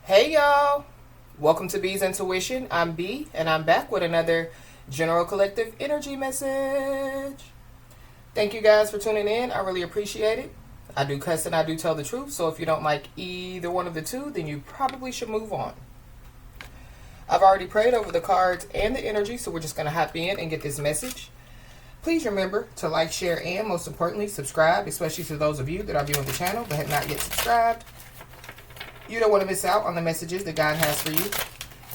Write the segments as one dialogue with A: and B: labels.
A: Hey y'all, welcome to B's Intuition. I'm B and I'm back with another general collective energy message. Thank you guys for tuning in. I really appreciate it. I do cuss and I do tell the truth, so if you don't like either one of the two, then you probably should move on. I've already prayed over the cards and the energy, so we're just going to hop in and get this message. Please remember to like, share, and most importantly, subscribe, especially to those of you that are viewing the channel but have not yet subscribed. You don't want to miss out on the messages that God has for you.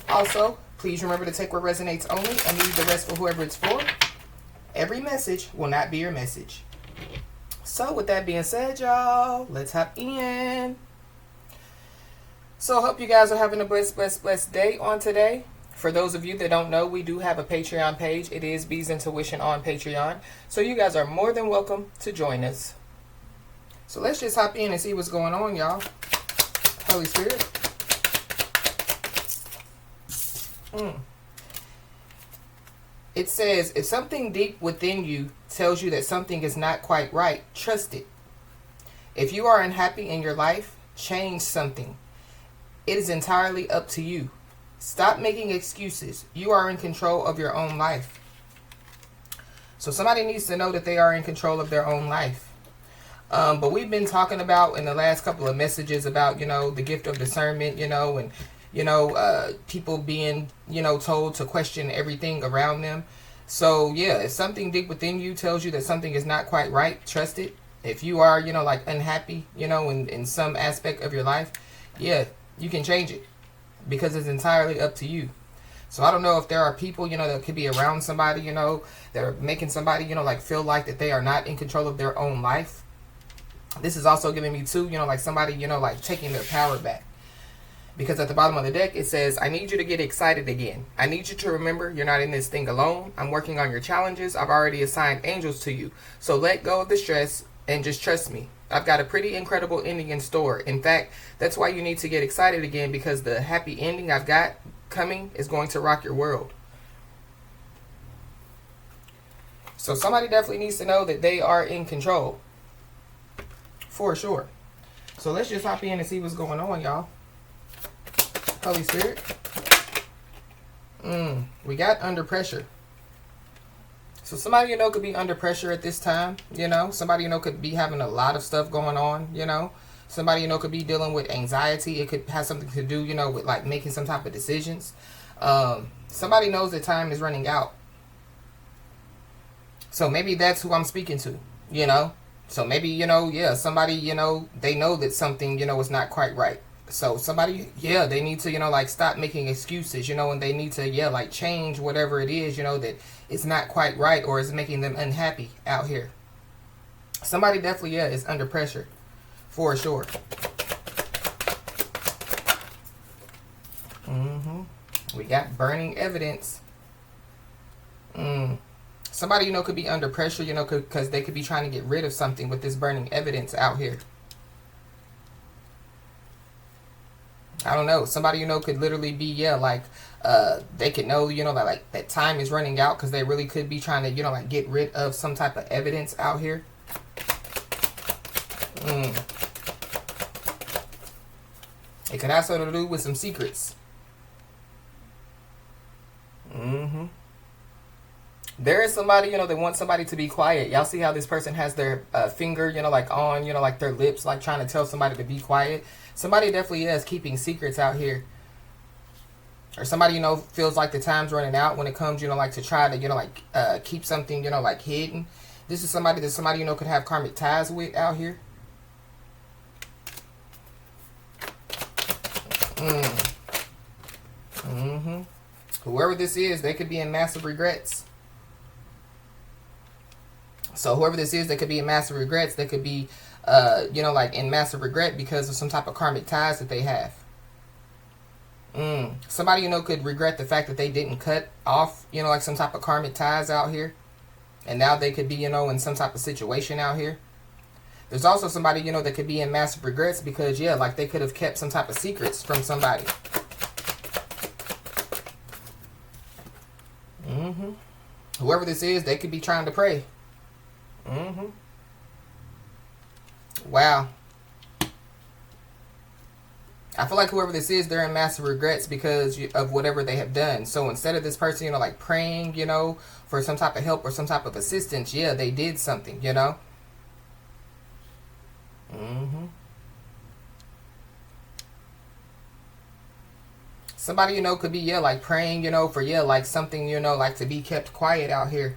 A: Also, please remember to take what resonates only and leave the rest for whoever it's for. Every message will not be your message. So with that being said, y'all, let's hop in. So I hope you guys are having a blessed day on today. For those of you that don't know, we do have a Patreon page. It is B's Intuition on Patreon. So you guys are more than welcome to join us. So let's just hop in and see what's going on, y'all. Holy Spirit. It says, if something deep within you tells you that something is not quite right, trust it. If you are unhappy in your life, change something. It is entirely up to you. Stop making excuses. You are in control of your own life. So somebody needs to know that they are in control of their own life. But we've been talking about in the last couple of messages about, the gift of discernment, and, people being, told to question everything around them. So, yeah, if something deep within you tells you that something is not quite right, trust it. If you are, unhappy, in some aspect of your life, yeah, you can change it because it's entirely up to you. So I don't know if there are people, that could be around somebody, that are making somebody, feel like that they are not in control of their own life. This is also giving me too, somebody, taking their power back. Because at the bottom of the deck, it says, I need you to get excited again. I need you to remember you're not in this thing alone. I'm working on your challenges. I've already assigned angels to you. So let go of the stress and just trust me. I've got a pretty incredible ending in store. In fact, that's why you need to get excited again, because the happy ending I've got coming is going to rock your world. So somebody definitely needs to know that they are in control. For sure. So let's just hop in and see what's going on, y'all. Holy Spirit. We got under pressure. So somebody, could be under pressure at this time, Somebody, could be having a lot of stuff going on, Somebody, could be dealing with anxiety. It could have something to do, with like making some type of decisions. Somebody knows that time is running out. So maybe that's who I'm speaking to, So maybe, somebody, they know that something, is not quite right. So somebody, they need to, stop making excuses, and they need to, change whatever it is, that it's not quite right or is making them unhappy out here. Somebody definitely, is under pressure for sure. We got burning evidence. Somebody, could be under pressure, because they could be trying to get rid of something with this burning evidence out here. I don't know. Somebody, could literally be, they could know, that time is running out because they really could be trying to, get rid of some type of evidence out here. It could have something to do with some secrets. There is somebody, that wants somebody to be quiet. Y'all see how this person has their finger, on, their lips, trying to tell somebody to be quiet. Somebody definitely is keeping secrets out here. Or somebody, feels like the time's running out when it comes, to try to, keep something, hidden. This is somebody that somebody, could have karmic ties with out here. Whoever this is, they could be in massive regrets. So whoever this is, they could be in massive regrets. They could be, in massive regret because of some type of karmic ties that they have. Somebody, could regret the fact that they didn't cut off, some type of karmic ties out here. And now they could be, in some type of situation out here. There's also somebody, that could be in massive regrets because, they could have kept some type of secrets from somebody. Whoever this is, they could be trying to pray. Wow. I feel like whoever this is, they're in massive regrets because of whatever they have done. So instead of this person, you know, like praying, you know, for some type of help or some type of assistance, yeah, they did something, you know. Somebody, you know, could be, yeah, like praying, you know, for, yeah, like something, you know, like to be kept quiet out here.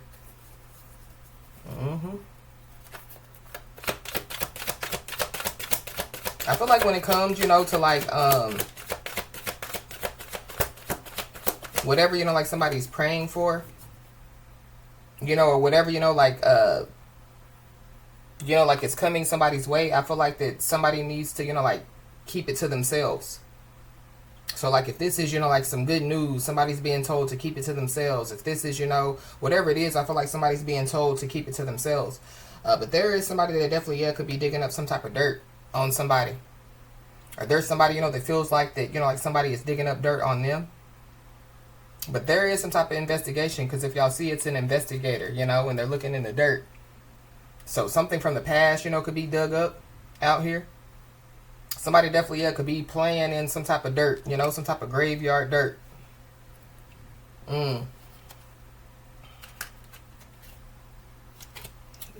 A: I feel like when it comes, you know, to like, whatever, you know, like somebody's praying for, you know, or whatever, you know, like, you know, like it's coming somebody's way, I feel like that somebody needs to, you know, like keep it to themselves. So like if this is, you know, like some good news, somebody's being told to keep it to themselves. If this is, you know, whatever it is, I feel like somebody's being told to keep it to themselves. But there is somebody that definitely, yeah, could be digging up some type of dirt on somebody. Or there's somebody, you know, that feels like that, you know, like somebody is digging up dirt on them. But there is some type of investigation, because if y'all see, it's an investigator, you know, and they're looking in the dirt. So something from the past, you know, could be dug up out here. Somebody definitely, yeah, could be playing in some type of dirt, you know, some type of graveyard dirt.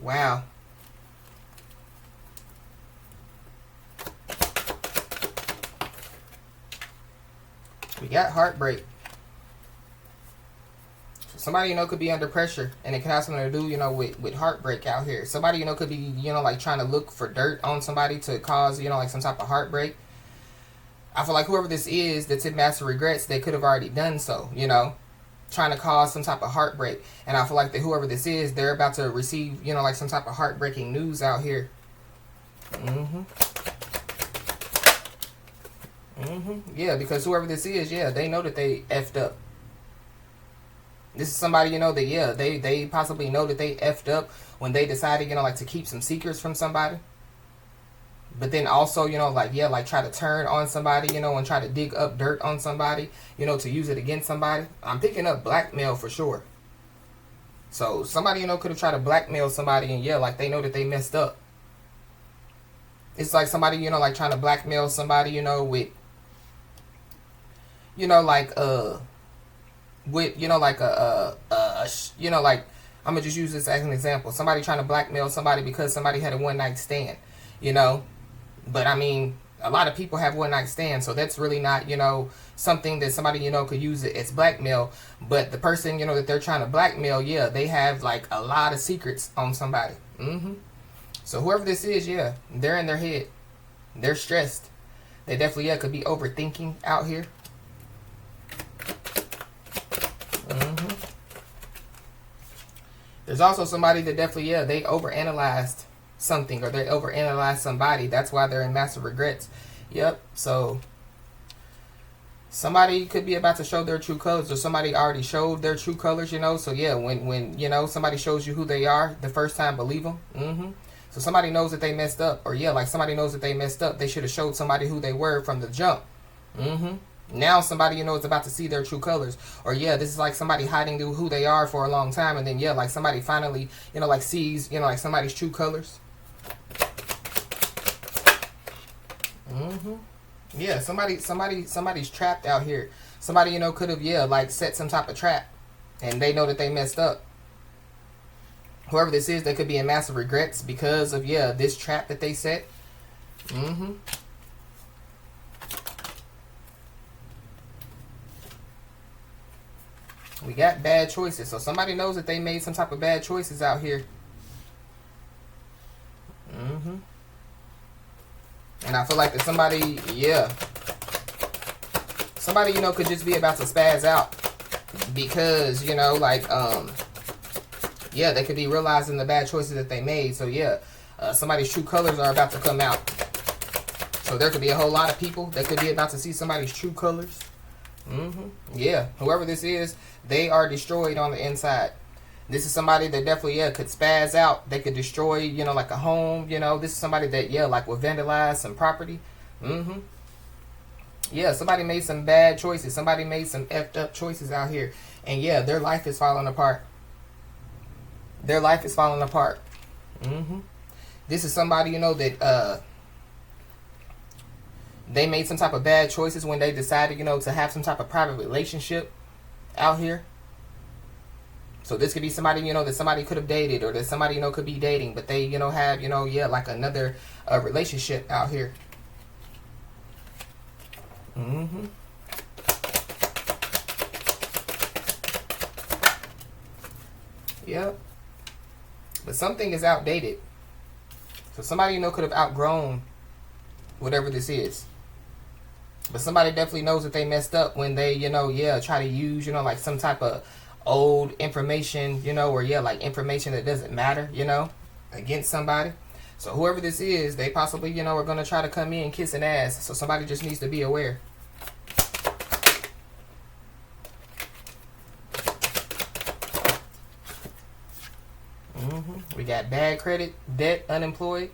A: Wow. We got heartbreak. Somebody, you know, could be under pressure, and it could have something to do, you know, with heartbreak out here. Somebody, you know, could be, you know, like trying to look for dirt on somebody to cause, you know, like some type of heartbreak. I feel like whoever this is that's in massive regrets, they could have already done so, you know, trying to cause some type of heartbreak. And I feel like that whoever this is, they're about to receive, you know, like some type of heartbreaking news out here. Yeah, because whoever this is, yeah, they know that they effed up. This is somebody, you know, that, yeah, they possibly know that they effed up when they decided, you know, like to keep some secrets from somebody. But then also, you know, like, yeah, like try to turn on somebody, you know, and try to dig up dirt on somebody, you know, to use it against somebody. I'm picking up blackmail for sure. So somebody, you know, could have tried to blackmail somebody, and yeah, like they know that they messed up. It's like somebody, you know, like trying to blackmail somebody, you know, with, you know, like, with, you know, like you know, like, I'm gonna just use this as an example. Somebody trying to blackmail somebody because somebody had a one night stand, you know. But I mean, a lot of people have one night stands, so that's really not, you know, something that somebody, you know, could use it as blackmail. But the person, you know, that they're trying to blackmail, yeah, they have like a lot of secrets on somebody. So whoever this is, yeah, they're in their head. They're stressed. They definitely, yeah, could be overthinking out here. There's also somebody that definitely, yeah, they overanalyzed something, or they overanalyzed somebody. That's why they're in massive regrets. Yep. So somebody could be about to show their true colors, or somebody already showed their true colors, you know. So yeah, when you know, somebody shows you who they are the first time, believe them. So somebody knows that they messed up, or yeah, like somebody knows that they messed up. They should have showed somebody who they were from the jump. Now somebody, you know, is about to see their true colors. Or yeah, this is like somebody hiding who they are for a long time, and then yeah, like somebody finally, you know, like sees, you know, like somebody's true colors. Yeah, somebody's trapped out here. Somebody, you know, could have, yeah, like set some type of trap, and they know that they messed up. Whoever this is, they could be in massive regrets because of, yeah, this trap that they set. We got bad choices. So somebody knows that they made some type of bad choices out here. And I feel like that somebody, yeah, somebody, you know, could just be about to spaz out because, you know, like, yeah, they could be realizing the bad choices that they made. So yeah, somebody's true colors are about to come out. So there could be a whole lot of people that could be about to see somebody's true colors. Yeah, whoever this is, they are destroyed on the inside. This is somebody that definitely, yeah, could spaz out. They could destroy, you know, like a home, you know. This is somebody that, yeah, like will vandalize some property. Yeah, somebody made some bad choices. Somebody made some effed up choices out here. And yeah, their life is falling apart. Their life is falling apart. This is somebody, you know, that, They made some type of bad choices when they decided, to have some type of private relationship out here. So this could be somebody, that somebody could have dated, or that somebody, could be dating, but they, have, like another relationship out here. Mm-hmm. Yep. But something is outdated. So somebody, could have outgrown whatever this is. But somebody definitely knows that they messed up when they, try to use, like some type of old information, or like information that doesn't matter, against somebody. So whoever this is, they possibly, are going to try to come in kissing ass. So somebody just needs to be aware. We got bad credit, debt, unemployed.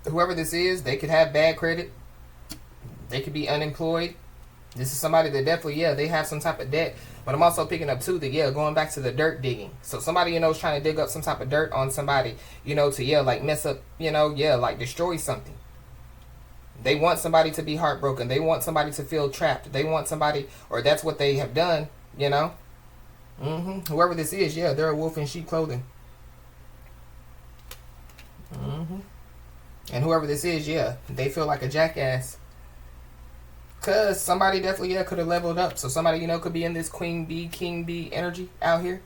A: Whoever this is, they could have bad credit. They could be unemployed. This is somebody that definitely, they have some type of debt. But I'm also picking up too that, going back to the dirt digging. So somebody, is trying to dig up some type of dirt on somebody, to, like mess up, like destroy something. They want somebody to be heartbroken. They want somebody to feel trapped. They want somebody, or that's what they have done, Whoever this is, they're a wolf in sheep clothing. And whoever this is, they feel like a jackass. Because somebody definitely, could have leveled up. So somebody, could be in this queen bee, king bee energy out here.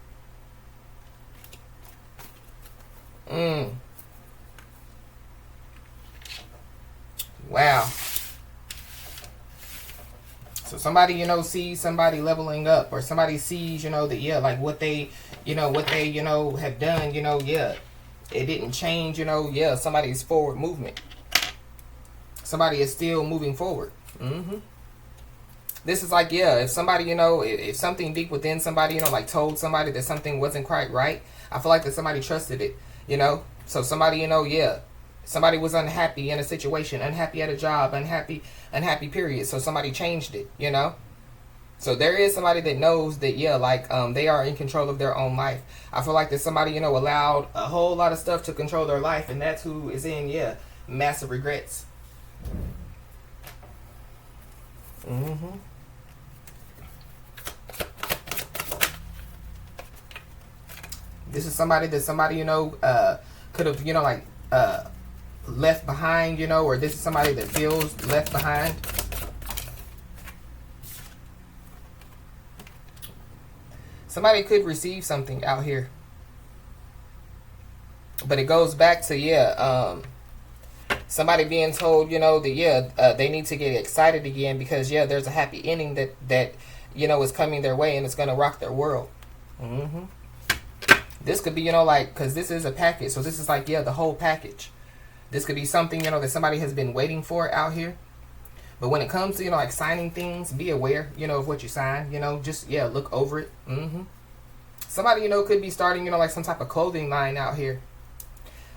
A: Wow. So somebody, sees somebody leveling up, or somebody sees, that, like what they, have done, it didn't change, somebody's forward movement. Somebody is still moving forward. This is like, if somebody, if something deep within somebody, like told somebody that something wasn't quite right, I feel like that somebody trusted it, So somebody, somebody was unhappy in a situation, unhappy at a job, unhappy period. So somebody changed it, So there is somebody that knows that, they are in control of their own life. I feel like that somebody, allowed a whole lot of stuff to control their life, and that's who is in, massive regrets. This is somebody that somebody, could have, left behind, or this is somebody that feels left behind. Somebody could receive something out here. But it goes back to, somebody being told, that, they need to get excited again because, there's a happy ending that is coming their way, and it's going to rock their world. This could be, because this is a package. So this is like, the whole package. This could be something, that somebody has been waiting for out here. But when it comes to, like signing things, be aware, of what you sign, just, look over it. Somebody, could be starting, like some type of clothing line out here.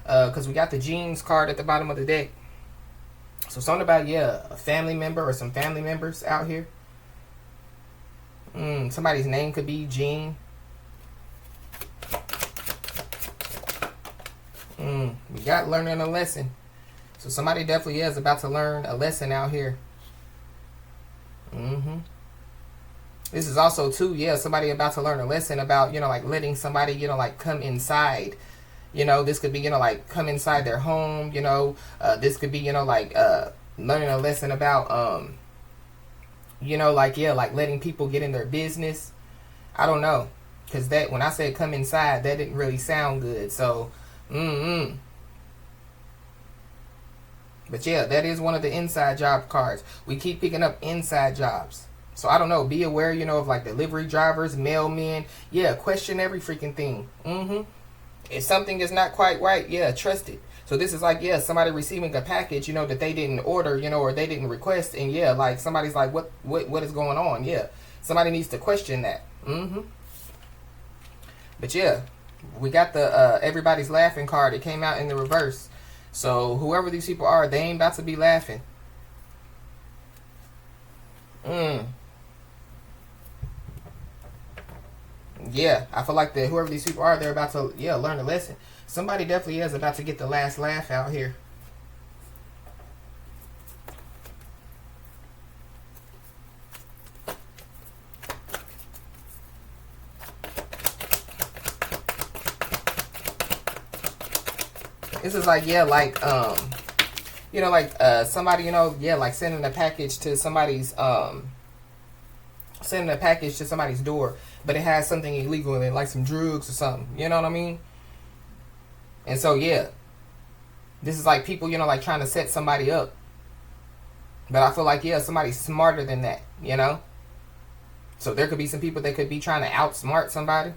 A: Because we got the jeans card at the bottom of the deck. So something about, a family member or some family members out here. Somebody's name could be Jean. We got learning a lesson. So somebody definitely is about to learn a lesson out here. This is also too, somebody about to learn a lesson about, like letting somebody, like come inside. This could be, like come inside their home, this could be, like learning a lesson about, like letting people get in their business. I don't know. Because that, when I said come inside, that didn't really sound good. So, But that is one of the inside job cards. We keep picking up inside jobs. So I don't know. Be aware, of like delivery drivers, mailmen. Question every freaking thing. If something is not quite right, trust it. So this is like, somebody receiving a package, that they didn't order, or they didn't request. And like somebody's like, what is going on? Somebody needs to question that. But we got the everybody's laughing card. It came out in the reverse. So whoever these people are, they ain't about to be laughing. I feel like that whoever these people are, they're about to learn a lesson. Somebody definitely is about to get the last laugh out here. This is like, yeah, like, you know, like, somebody, you know, yeah, like sending a package to somebody's, door, but it has something illegal in it, like some drugs or something. You know what I mean? And so, yeah, this is like people, you know, like trying to set somebody up. But I feel like, yeah, somebody's smarter than that, you know? So there could be some people that could be trying to outsmart somebody.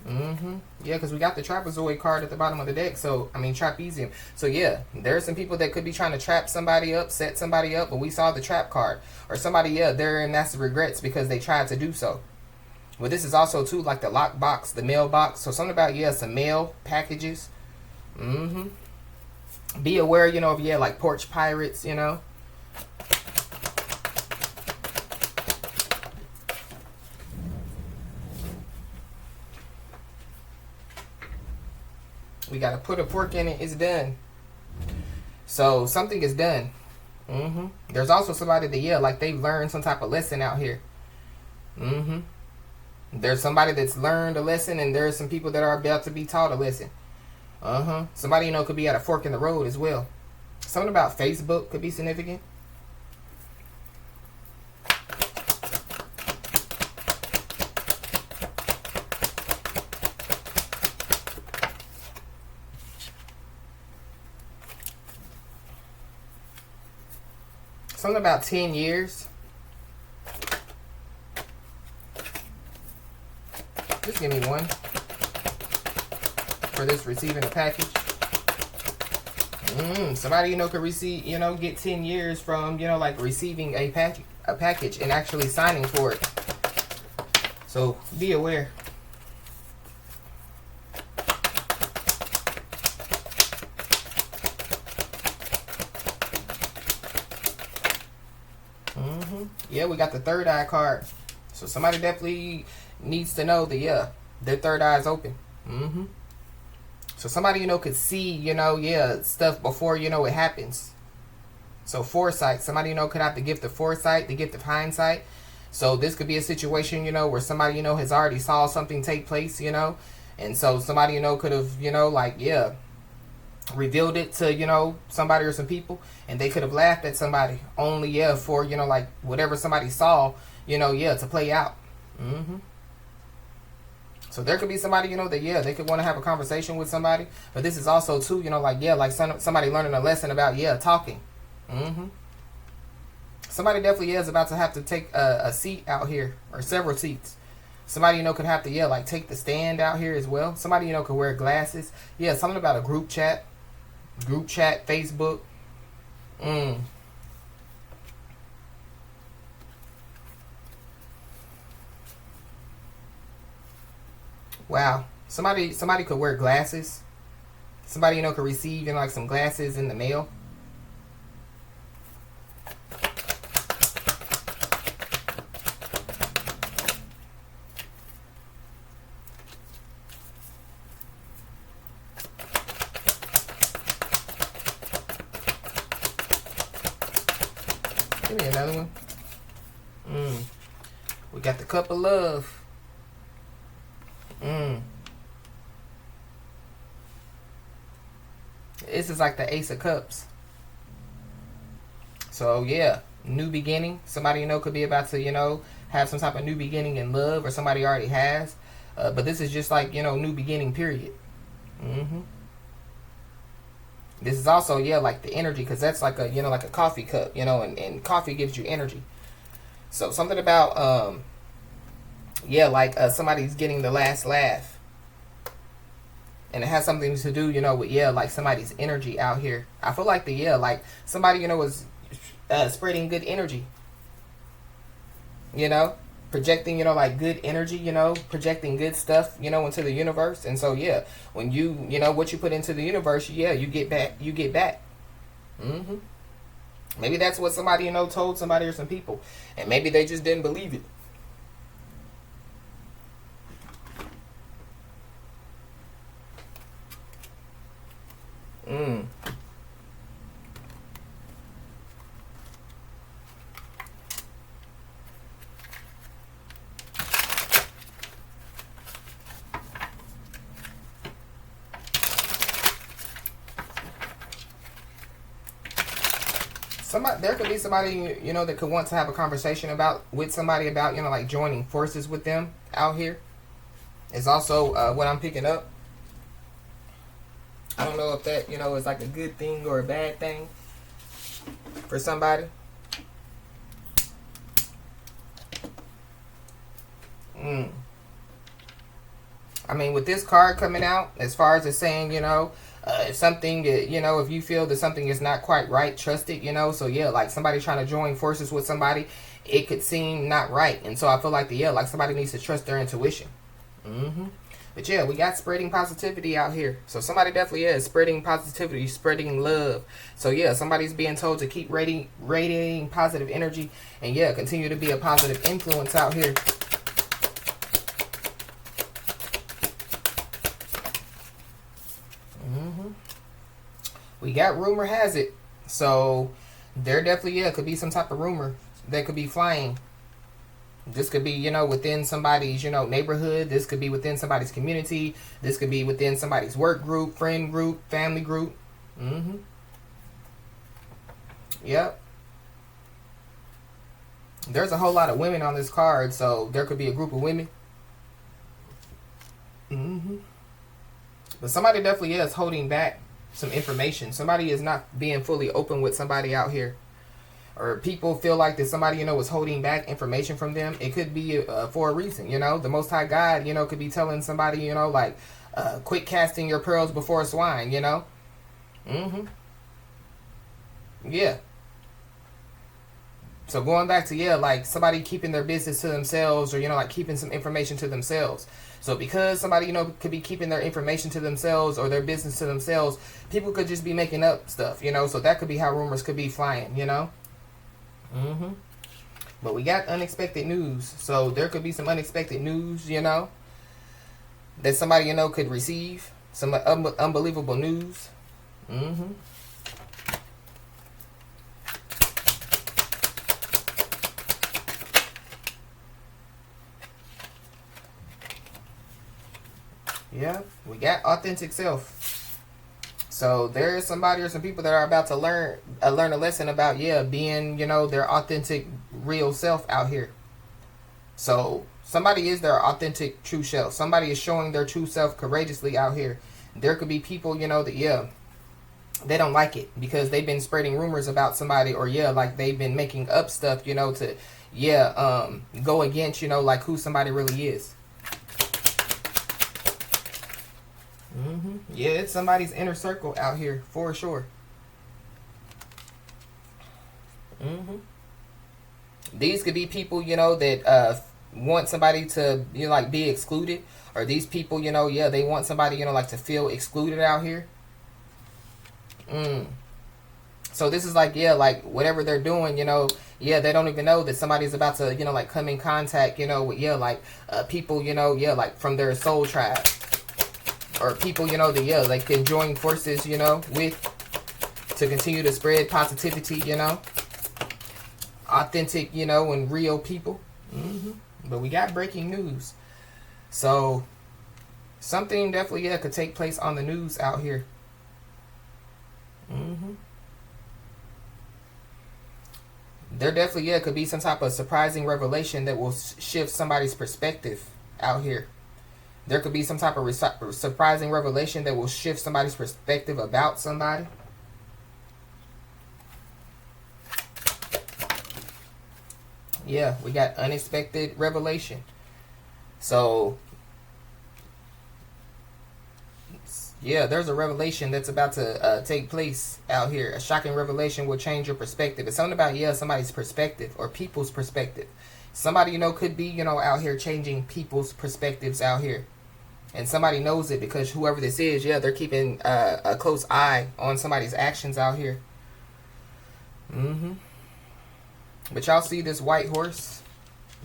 A: Yeah, because we got the trapezoid card at the bottom of the deck. So, I mean, trapezium. So, yeah, there are some people that could be trying to trap somebody up, set somebody up, but we saw the trap card. Or somebody, yeah, they're in massive regrets because they tried to do so. Well, this is also, too, like the lockbox, the mailbox. So, something about, yeah, some mail packages. Be aware, you know, of, yeah, like porch pirates, you know. We got to put a fork in it. It's done. So something is done. There's also somebody that, yeah, like they've learned some type of lesson out here. There's somebody that's learned a lesson, and there's some people that are about to be taught a lesson. Somebody, you know, could be at a fork in the road as well. Something about Facebook could be significant. Something about 10 years. Just give me one for this receiving a package. Somebody, you know, could receive, you know, get 10 years from, you know, like receiving a package and actually signing for it. So be aware. Yeah, we got the third eye card. So somebody definitely needs to know that, yeah, their third eye is open. So somebody, you know, could see, you know, yeah, stuff before, you know, it happens. So foresight. Somebody, you know, could have the gift of foresight, the gift of hindsight. So this could be a situation, you know, where somebody, you know, has already saw something take place, you know. And so somebody, you know, could have, you know, like, yeah, revealed it to, you know, somebody or some people, and they could have laughed at somebody only, yeah, for, you know, like whatever somebody saw, you know, yeah, to play out. So there could be somebody, you know, that, yeah, they could want to have a conversation with somebody, but this is also too, you know, like, yeah, like somebody learning a lesson about, yeah, talking. Somebody definitely, yeah, is about to have to take a seat out here, or several seats. Somebody, you know, could have to, yeah, like take the stand out here as well. Somebody, you know, could wear glasses. Yeah, something about a group chat, Facebook. Wow. Somebody could wear glasses. Somebody, you know, could receive, you know, like some glasses in the mail. Give me another one. We got the cup of love. This is like the Ace of Cups. So yeah, new beginning. Somebody, you know, could be about to, you know, have some type of new beginning in love, or somebody already has. But this is just like, you know, new beginning period. This is also, yeah, like the energy, because that's like a, you know, like a coffee cup, you know, and coffee gives you energy. So something about, yeah, like somebody's getting the last laugh. And it has something to do, you know, with, yeah, like somebody's energy out here. I feel like yeah, like somebody, you know, is spreading good energy. You know, projecting, you know, like good energy, you know, projecting good stuff, you know, into the universe. And so, yeah, when you know, what you put into the universe, yeah, you get back. Maybe that's what somebody, you know, told somebody or some people. And maybe they just didn't believe it. somebody, there could be somebody, you know, that could want to have a conversation with somebody about, you know, like joining forces with them out here. It's also what I'm picking up. I don't know if that, you know, is like a good thing or a bad thing for somebody. I mean, with this card coming out, as far as it's saying, you know, if something, you know, if you feel that something is not quite right, trust it, you know. So, yeah, like somebody trying to join forces with somebody, it could seem not right. And so I feel like, like somebody needs to trust their intuition. But, yeah, we got spreading positivity out here. So somebody definitely is spreading positivity, spreading love. So, yeah, somebody's being told to keep radiating positive energy. And, yeah, continue to be a positive influence out here. We got rumor has it. So there definitely, could be some type of rumor that could be flying. This could be, you know, within somebody's, you know, neighborhood. This could be within somebody's community. This could be within somebody's work group, friend group, family group. Yep. There's a whole lot of women on this card, so there could be a group of women. But somebody definitely is holding back some information. Somebody is not being fully open with somebody out here. Or people feel like that somebody, you know, is holding back information from them. It could be for a reason, you know. The Most High God, you know, could be telling somebody, you know, like, quit casting your pearls before swine, you know. Yeah. So going back to, like somebody keeping their business to themselves, or, you know, like keeping some information to themselves. So because somebody, you know, could be keeping their information to themselves or their business to themselves, people could just be making up stuff, you know. So that could be how rumors could be flying, you know. But we got unexpected news. So there could be some unexpected news, you know, that somebody, you know, could receive. Some unbelievable news. Yeah, we got authentic self. So there is somebody or some people that are about to learn a lesson about, being, you know, their authentic, real self out here. So somebody is their authentic, true self. Somebody is showing their true self courageously out here. There could be people, you know, that, they don't like it because they've been spreading rumors about somebody, or, like they've been making up stuff, you know, to, go against, you know, like who somebody really is. Yeah, it's somebody's inner circle out here for sure. These could be people, you know, that want somebody to, you know, like be excluded, or these people, you know, they want somebody, you know, like to feel excluded out here. So this is like, like whatever they're doing, you know, they don't even know that somebody's about to, you know, like come in contact, you know, with, like people, you know, like from their soul tribe. Or people, you know, that, they can join forces, you know, with, to continue to spread positivity, you know. Authentic, you know, and real people. But we got breaking news. So, something definitely, could take place on the news out here. There definitely, could be some type of surprising revelation that will shift somebody's perspective out here. There could be some type of surprising revelation that will shift somebody's perspective about somebody. Yeah, we got unexpected revelation. So, there's a revelation that's about to take place out here. A shocking revelation will change your perspective. It's something about, somebody's perspective or people's perspective. Somebody, you know, could be, you know, out here changing people's perspectives out here. And somebody knows it because whoever this is, they're keeping a close eye on somebody's actions out here. But y'all see this white horse,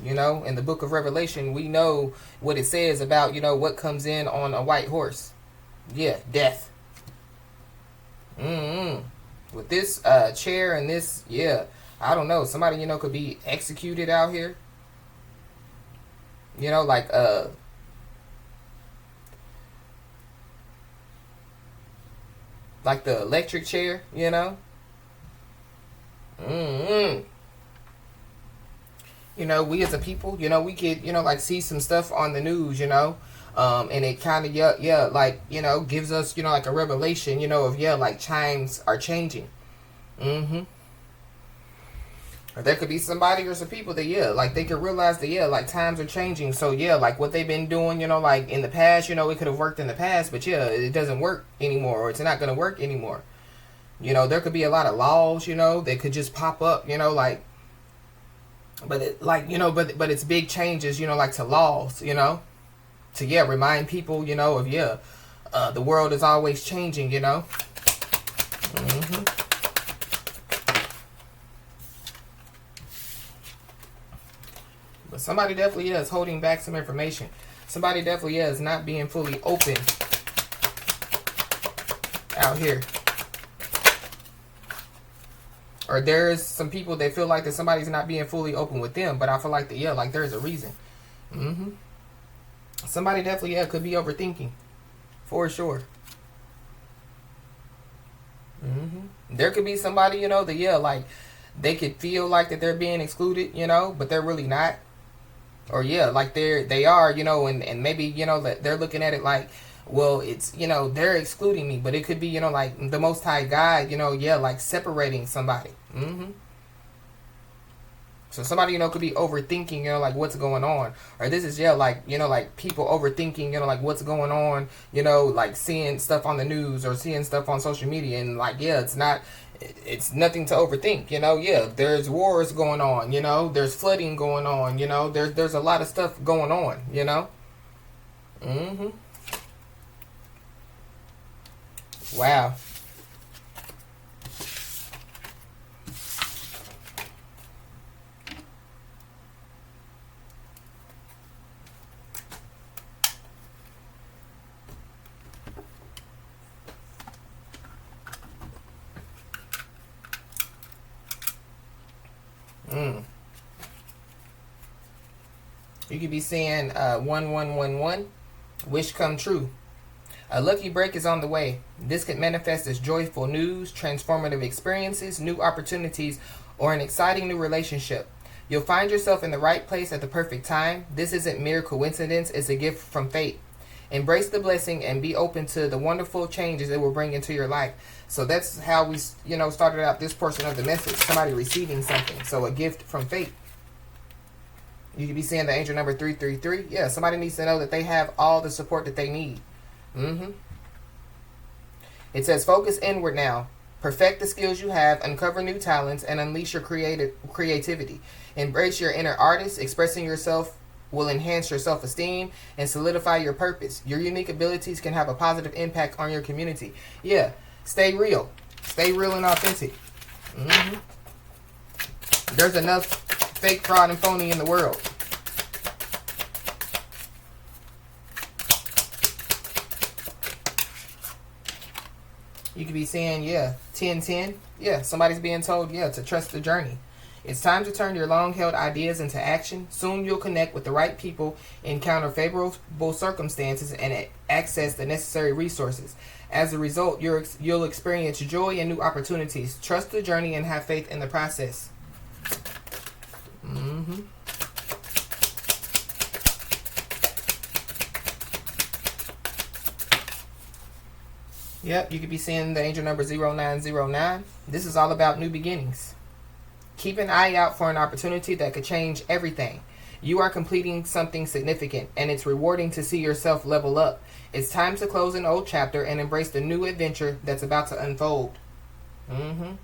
A: you know, in the book of Revelation, we know what it says about, you know, what comes in on a white horse. Death. With this chair and this, I don't know, somebody, you know, could be executed out here. You know, like the electric chair, you know. You know, we as a people, you know, we could, you know, like see some stuff on the news, you know, and it kind of, like, you know, gives us, you know, like a revelation, you know, of, like times are changing. Mm-hmm. Or there could be somebody or some people that, like they could realize that, like times are changing. So, like what they've been doing, you know, like in the past, you know, it could have worked in the past, but it doesn't work anymore, or it's not going to work anymore. You know, there could be a lot of laws, you know, that could just pop up, you know, like, but it, like, you know, but it's big changes, you know, like to laws, you know, to, remind people, you know, of, the world is always changing, you know. Mm-hmm. But somebody definitely is holding back some information. Somebody definitely is not being fully open out here. Or there's some people that feel like that somebody's not being fully open with them, but I feel like that, like there's a reason. Mm-hmm. Somebody definitely, could be overthinking. For sure. Mm-hmm. There could be somebody, you know, that, like they could feel like that they're being excluded, you know, but they're really not. Or, like they are, you know, and maybe, you know, that they're looking at it like, well, it's, you know, they're excluding me, but it could be, you know, like the Most High God, you know, like separating somebody. Mm-hmm. So somebody, you know, could be overthinking, you know, like what's going on. Or this is, like, you know, like people overthinking, you know, like what's going on, you know, like seeing stuff on the news or seeing stuff on social media. And like, it's nothing to overthink, you know. There's wars going on, you know, there's flooding going on, you know, there's a lot of stuff going on, you know. Mm-hmm. Wow. You could be saying 1111, wish come true. A lucky break is on the way. This could manifest as joyful news, transformative experiences, new opportunities, or an exciting new relationship. You'll find yourself in the right place at the perfect time. This isn't mere coincidence, it's a gift from fate. Embrace the blessing and be open to the wonderful changes it will bring into your life. So that's how we, you know, started out this portion of the message. Somebody receiving something. So a gift from fate. You could be seeing the angel number 333. Yeah, somebody needs to know that they have all the support that they need. Mm-hmm. It says, focus inward now. Perfect the skills you have, uncover new talents, and unleash your creativity. Embrace your inner artist. Expressing yourself will enhance your self-esteem and solidify your purpose. Your unique abilities can have a positive impact on your community. Yeah, stay real. Stay real and authentic. Mm-hmm. There's enough fake, fraud, and phony in the world. You could be saying, 10-10. Yeah, somebody's being told, to trust the journey. It's time to turn your long-held ideas into action. Soon you'll connect with the right people, encounter favorable circumstances, and access the necessary resources. As a result, you'll experience joy and new opportunities. Trust the journey and have faith in the process. Mm-hmm. Yep, you could be seeing the angel number 0909. This is all about new beginnings. Keep an eye out for an opportunity that could change everything. You are completing something significant, and it's rewarding to see yourself level up. It's time to close an old chapter and embrace the new adventure that's about to unfold. Mm-hmm.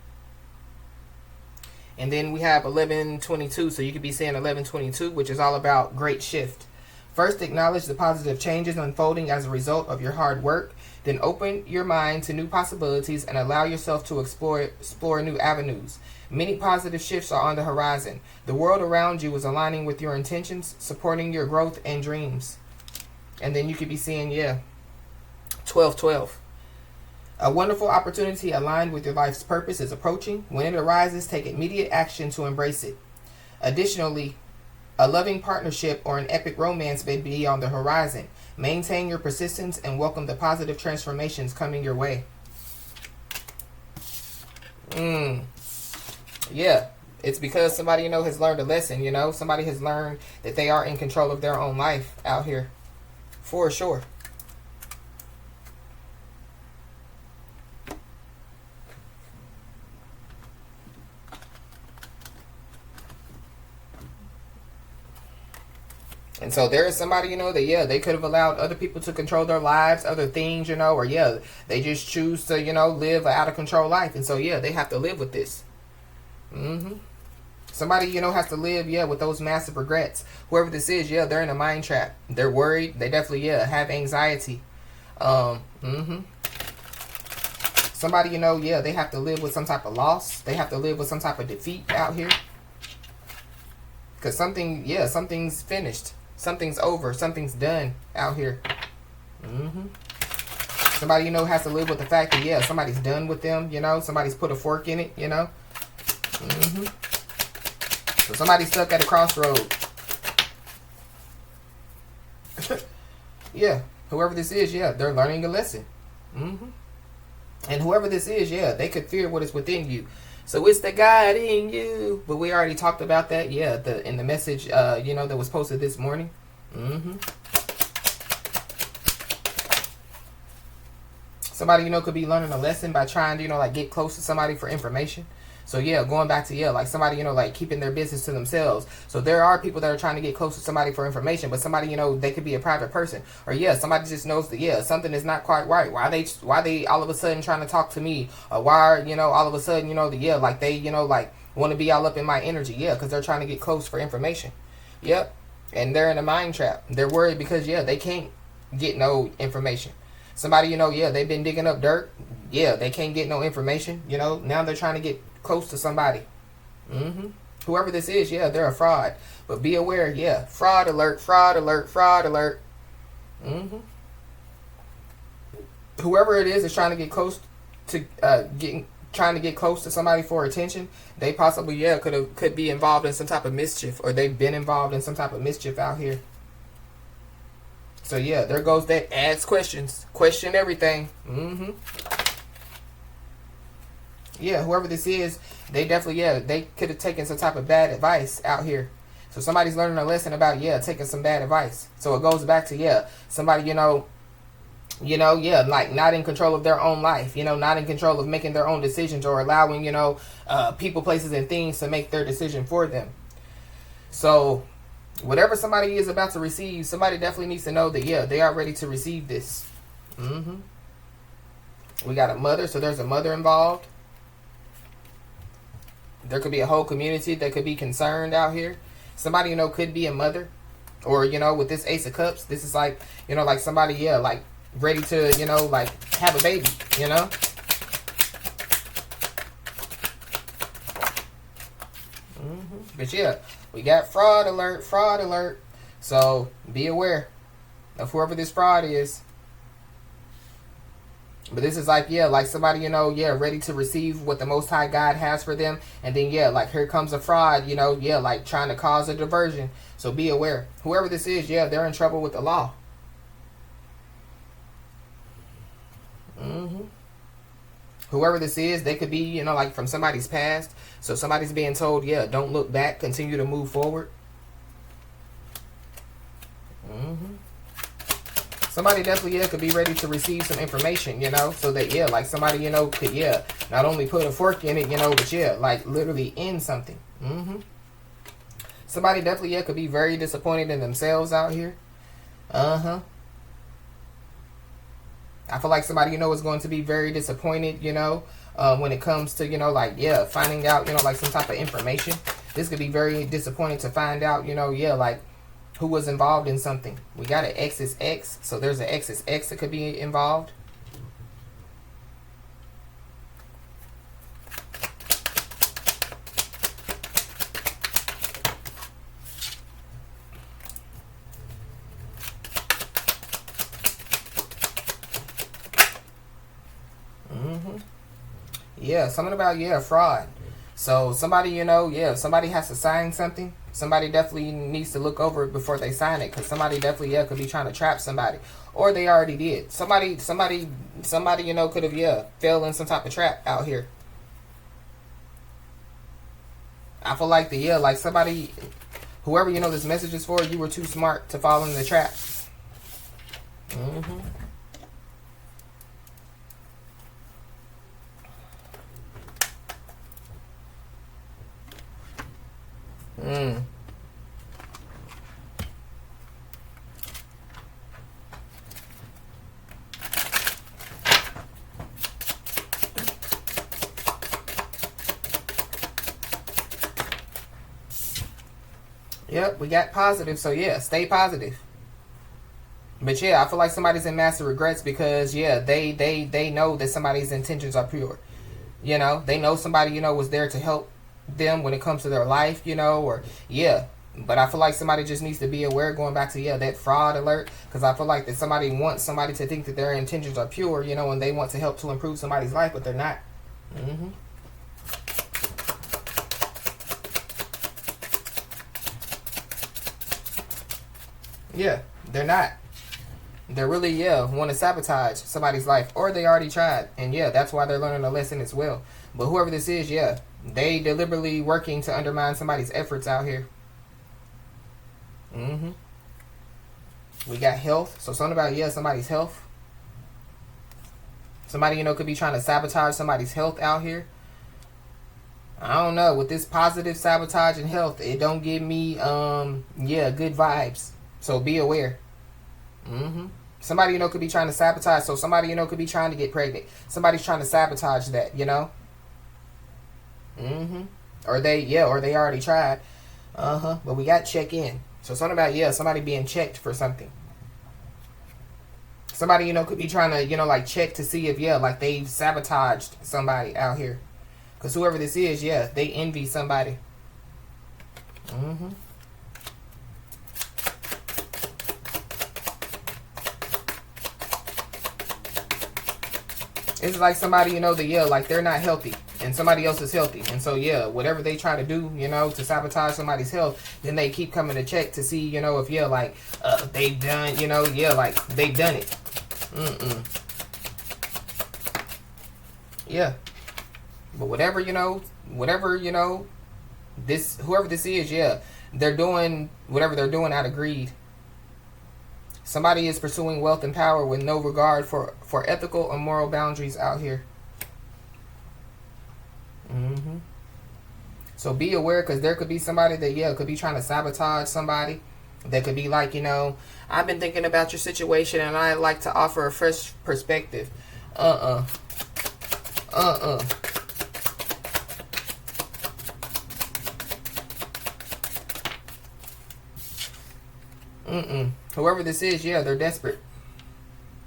A: And then we have 1122, so you could be saying 1122, which is all about great shift. First, acknowledge the positive changes unfolding as a result of your hard work. Then open your mind to new possibilities and allow yourself to explore new avenues. Many positive shifts are on the horizon. The world around you is aligning with your intentions, supporting your growth and dreams. And then you could be seeing, 1212. A wonderful opportunity aligned with your life's purpose is approaching. When it arises, take immediate action to embrace it. Additionally, a loving partnership or an epic romance may be on the horizon. Maintain your persistence and welcome the positive transformations coming your way. Yeah, It's because somebody, you know, has learned a lesson, you know. Somebody has learned that they are in control of their own life out here. For sure. And so there is somebody, you know, that, yeah, they could have allowed other people to control their lives, other things, you know, or, yeah, they just choose to, you know, live an out of control life. And so, yeah, they have to live with this. Somebody, you know, has to live, yeah, with those massive regrets. Whoever this is, yeah, they're in a mind trap. They're worried. They definitely, yeah, have anxiety. Somebody, you know, yeah, they have to live with some type of loss. They have to live with some type of defeat out here. Because something, yeah, something's finished. Something's over. Something's done out here. Somebody, you know, has to live with the fact that, yeah, somebody's done with them, you know. Somebody's put a fork in it, you know. So somebody's stuck at a crossroad. Yeah, whoever this is, yeah, they're learning a lesson. And whoever this is, yeah, they could fear what is within you. So it's the God in you. But we already talked about that, yeah, in the message, you know, that was posted this morning. Somebody, you know, could be learning a lesson by trying to, you know, like get close to somebody for information. So, yeah, going back to, yeah, like somebody, you know, like keeping their business to themselves. So there are people that are trying to get close to somebody for information, but somebody, you know, they could be a private person. Or, yeah, somebody just knows that, yeah, something is not quite right. Why they all of a sudden trying to talk to me? Or why, you know, all of a sudden, you know, yeah, like they, you know, like want to be all up in my energy. Yeah, because they're trying to get close for information. Yep. And they're in a mind trap. They're worried because, yeah, they can't get no information. Somebody, you know, yeah, they've been digging up dirt. Yeah, they can't get no information. You know, now they're trying to get close to somebody. Whoever this is, yeah, they're a fraud. But be aware, yeah, fraud alert, fraud alert, fraud alert. Whoever it is trying to get close to trying to get close to somebody for attention. They possibly, yeah, could be involved in some type of mischief, or they've been involved in some type of mischief out here. So yeah, there goes that ask questions. Question everything. Yeah, whoever this is, they definitely, yeah, they could have taken some type of bad advice out here. So somebody's learning a lesson about, yeah, taking some bad advice. So it goes back to, yeah, somebody, you know, yeah, like not in control of their own life, you know, not in control of making their own decisions, or allowing, you know, people, places, and things to make their decision for them. So whatever somebody is about to receive, somebody definitely needs to know that, yeah, they are ready to receive this. We got a mother, so there's a mother involved. There could be a whole community that could be concerned out here. Somebody, you know, could be a mother. Or, you know, with this Ace of Cups, this is like, you know, like somebody, yeah, like ready to, you know, like have a baby, you know. But yeah, we got fraud alert, fraud alert. So be aware of whoever this fraud is. But this is like, yeah, like somebody, you know, yeah, ready to receive what the Most High God has for them. And then, yeah, like here comes a fraud, you know, yeah, like trying to cause a diversion. So be aware. Whoever this is, yeah, they're in trouble with the law. Whoever this is, they could be, you know, like from somebody's past. So somebody's being told, yeah, don't look back, continue to move forward. Somebody definitely, yeah, could be ready to receive some information, you know, so that, yeah, like somebody, you know, could, yeah, not only put a fork in it, you know, but, yeah, like literally in something. Somebody definitely, yeah, could be very disappointed in themselves out here. I feel like somebody, you know, is going to be very disappointed, you know, when it comes to, you know, like, yeah, finding out, you know, like some type of information. This could be very disappointing to find out, you know, yeah, like, who was involved in something. We got an X's X, so there's an X's X that could be involved. Yeah, something about, yeah, fraud. So somebody, you know, yeah, somebody has to sign something. Somebody definitely needs to look over it before they sign it, because somebody definitely, yeah, could be trying to trap somebody, or they already did. Somebody, you know, could have, yeah, fell in some type of trap out here. I feel like like somebody, whoever this message is for, you were too smart to fall in the trap. Mm-hmm. Yep, we got positive. So yeah, stay positive. But yeah, I feel like somebody's in massive regrets because they know that somebody's intentions are pure. They know somebody was there to help them when it comes to their life, or yeah. But I feel like somebody just needs to be aware, going back to that fraud alert, because I feel like that somebody wants somebody to think that their intentions are pure, and they want to help to improve somebody's life, but they're not. Mm-hmm. Yeah, they're not. They're really, want to sabotage somebody's life, or they already tried, and that's why they're learning a lesson as well. But whoever this is, they deliberately working to undermine somebody's efforts out here. Mm-hmm. We got health, so something about somebody's health. Somebody could be trying to sabotage somebody's health out here. I don't know, with this positive sabotage and health, it don't give me good vibes. So be aware. Mm-hmm. Somebody could be trying to sabotage. So somebody could be trying to get pregnant. Somebody's trying to sabotage that. Mm-hmm. Or they already tried. But we got check in. So something about somebody being checked for something. Somebody could be trying to like check to see if like they've sabotaged somebody out here. Because whoever this is, they envy somebody. Mm-hmm. It's like somebody, like they're not healthy and somebody else is healthy. And so, whatever they try to do, to sabotage somebody's health, then they keep coming to check to see, if, like, they've done, like they've done it. Yeah. But whatever, this, whoever this is, they're doing whatever they're doing out of greed. Somebody is pursuing wealth and power with no regard for ethical or moral boundaries out here. Mm-hmm. So be aware, because there could be somebody that, could be trying to sabotage somebody. That could be like, I've been thinking about your situation and I'd like to offer a fresh perspective. Whoever this is, they're desperate.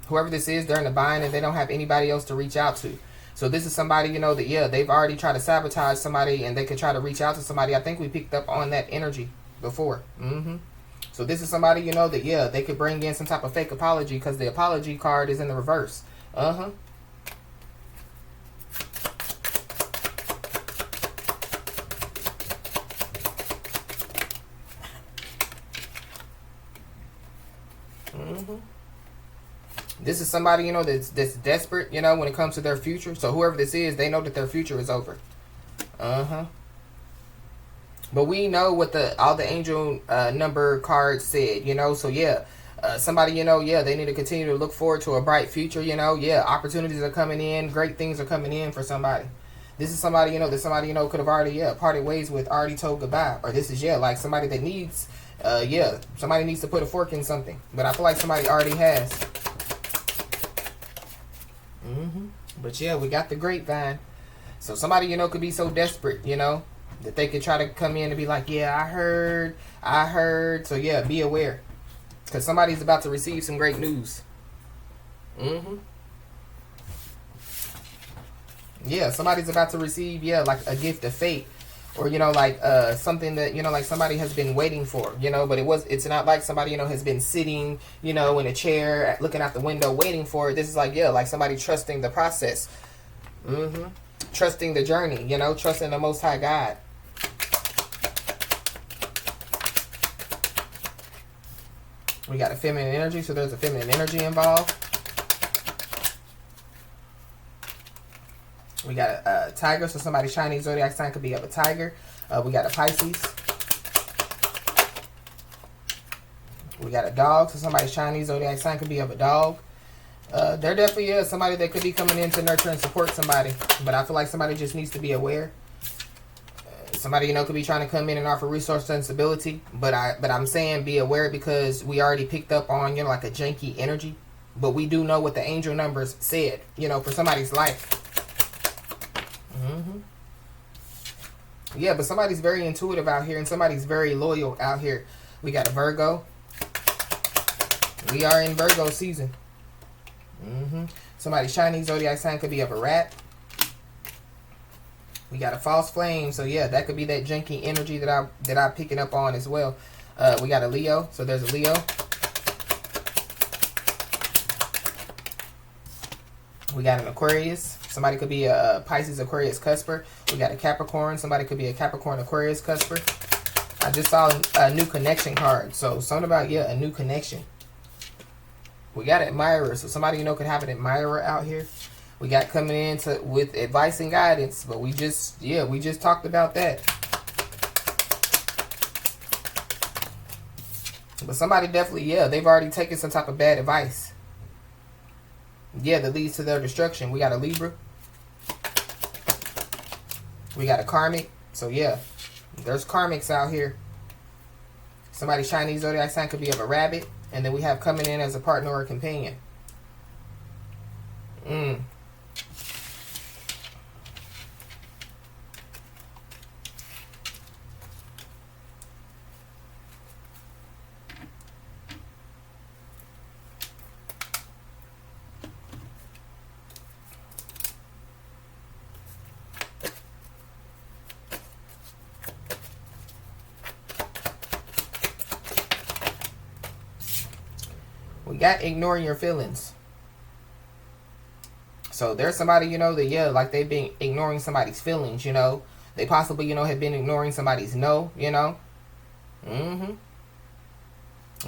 A: Whoever this is, they're in a bind and they don't have anybody else to reach out to. So this is somebody, that, they've already tried to sabotage somebody and they could try to reach out to somebody. I think we picked up on that energy before. So this is somebody, that, they could bring in some type of fake apology because the apology card is in the reverse. This is somebody, that's desperate, when it comes to their future. So whoever this is, they know that their future is over. But we know what all the angel number cards said, So somebody, they need to continue to look forward to a bright future, Opportunities are coming in. Great things are coming in for somebody. This is somebody, that somebody, could have already, parted ways with, already told goodbye. Or this is, like somebody that needs, somebody needs to put a fork in something. But I feel like somebody already has. But we got the grapevine. So somebody, could be so desperate, that they could try to come in and be like, I heard. So be aware. Because somebody's about to receive some great news. Somebody's about to receive, like a gift of fate. Or, like something that, like somebody has been waiting for, but it's not like somebody, has been sitting, in a chair, looking out the window, waiting for it. This is like, like somebody trusting the process. Trusting the journey, trusting the Most High God. We got a feminine energy, so there's a feminine energy involved. We got a tiger, so somebody's Chinese zodiac sign could be of a tiger. We got a Pisces. We got a dog. So somebody's Chinese zodiac sign could be of a dog. There definitely is somebody that could be coming in to nurture and support somebody. But I feel like somebody just needs to be aware. Somebody, you know, could be trying to come in and offer resource and stability. But I'm saying be aware because we already picked up on, you know, like a janky energy. But we do know what the angel numbers said, you know, for somebody's life. Yeah, but somebody's very intuitive out here and somebody's very loyal out here. We got a Virgo. We are in Virgo season. Somebody's Chinese zodiac sign could be of a rat. We got a false flame. So yeah, that could be that janky energy that I'm picking up on as well. We got a Leo. So there's a Leo. We got an Aquarius. Somebody could be a Pisces, Aquarius, Cusper. We got a Capricorn. Somebody could be a Capricorn, Aquarius, Cusper. I just saw a new connection card. So something about, yeah, a new connection. We got an admirer. So somebody, you know, could have an admirer out here. We got coming in with advice and guidance. But we just talked about that. But somebody definitely, yeah, they've already taken some type of bad advice. Yeah, that leads to their destruction. We got a Libra. We got a Karmic. So yeah, there's Karmics out here. Somebody's Chinese zodiac sign could be of a rabbit. And then we have coming in as a partner or a companion. We got ignoring your feelings. So there's somebody, you know, that, yeah, like they've been ignoring somebody's feelings, you know. They possibly, you know, have been ignoring somebody's no, you know.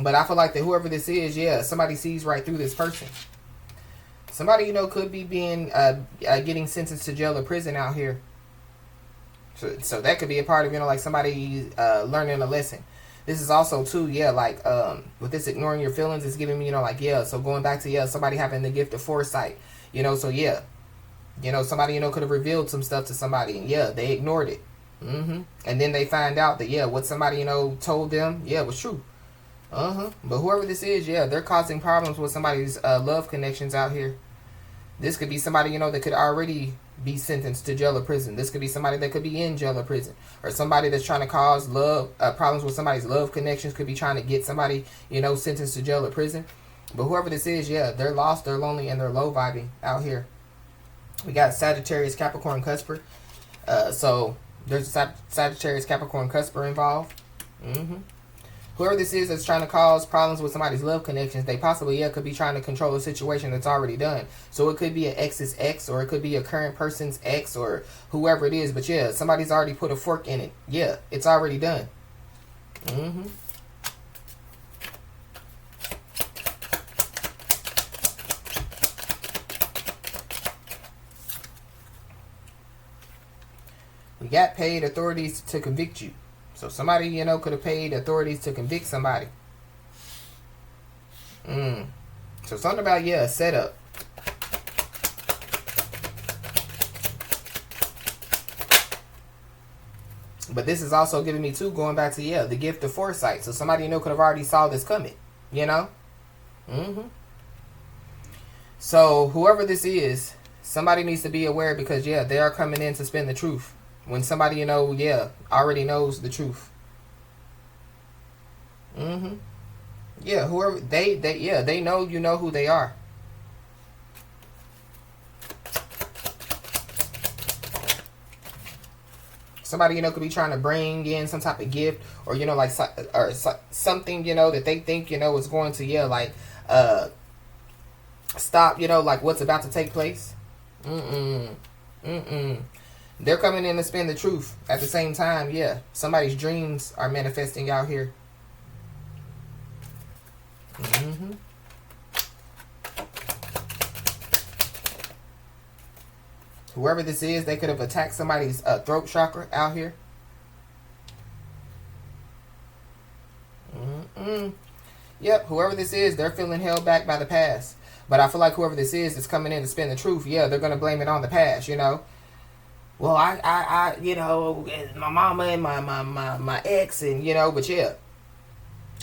A: But I feel like that whoever this is, yeah, somebody sees right through this person. Somebody, you know, could be being, getting sentenced to jail or prison out here. So that could be a part of, you know, like somebody learning a lesson. This is also too, yeah, like with this ignoring your feelings, it's giving me, you know, like, yeah, so going back to, yeah, somebody having the gift of foresight, you know, so yeah, you know, somebody, you know, could have revealed some stuff to somebody and yeah, they ignored it. And then they find out that, yeah, what somebody, you know, told them, yeah, was true. But whoever this is, yeah, they're causing problems with somebody's love connections out here. This could be somebody, you know, that could already be sentenced to jail or prison. This could be somebody that could be in jail or prison. Or somebody that's trying to cause love problems with somebody's love connections. Could be trying to get somebody, you know, sentenced to jail or prison. But whoever this is, yeah, they're lost, they're lonely, and they're low vibing out here. We got Sagittarius, Capricorn, Cusper. So there's a Sagittarius, Capricorn, Cusper involved. Whoever this is that's trying to cause problems with somebody's love connections, they possibly, yeah, could be trying to control a situation that's already done. So it could be an ex's ex, or it could be a current person's ex, or whoever it is. But yeah, somebody's already put a fork in it. Yeah, it's already done. We got paid authorities to convict you. So somebody, you know, could have paid authorities to convict somebody. So something about, yeah, a setup. But this is also giving me, too, going back to, yeah, the gift of foresight. So somebody, you know, could have already saw this coming, you know? So whoever this is, somebody needs to be aware because, yeah, they are coming in to spin the truth. When somebody, you know, yeah, already knows the truth. Yeah, whoever they know, you know who they are. Somebody, you know, could be trying to bring in some type of gift, or, you know, like, or something, you know, that they think, you know, is going to, yeah, like, stop, you know, like what's about to take place. They're coming in to spin the truth at the same time. Yeah, somebody's dreams are manifesting out here. Whoever this is, they could have attacked somebody's throat chakra out here. Yep, whoever this is, they're feeling held back by the past. But I feel like whoever this is coming in to spin the truth. Yeah, they're going to blame it on the past, you know. Well, you know, my mama and my ex, and, you know, but yeah.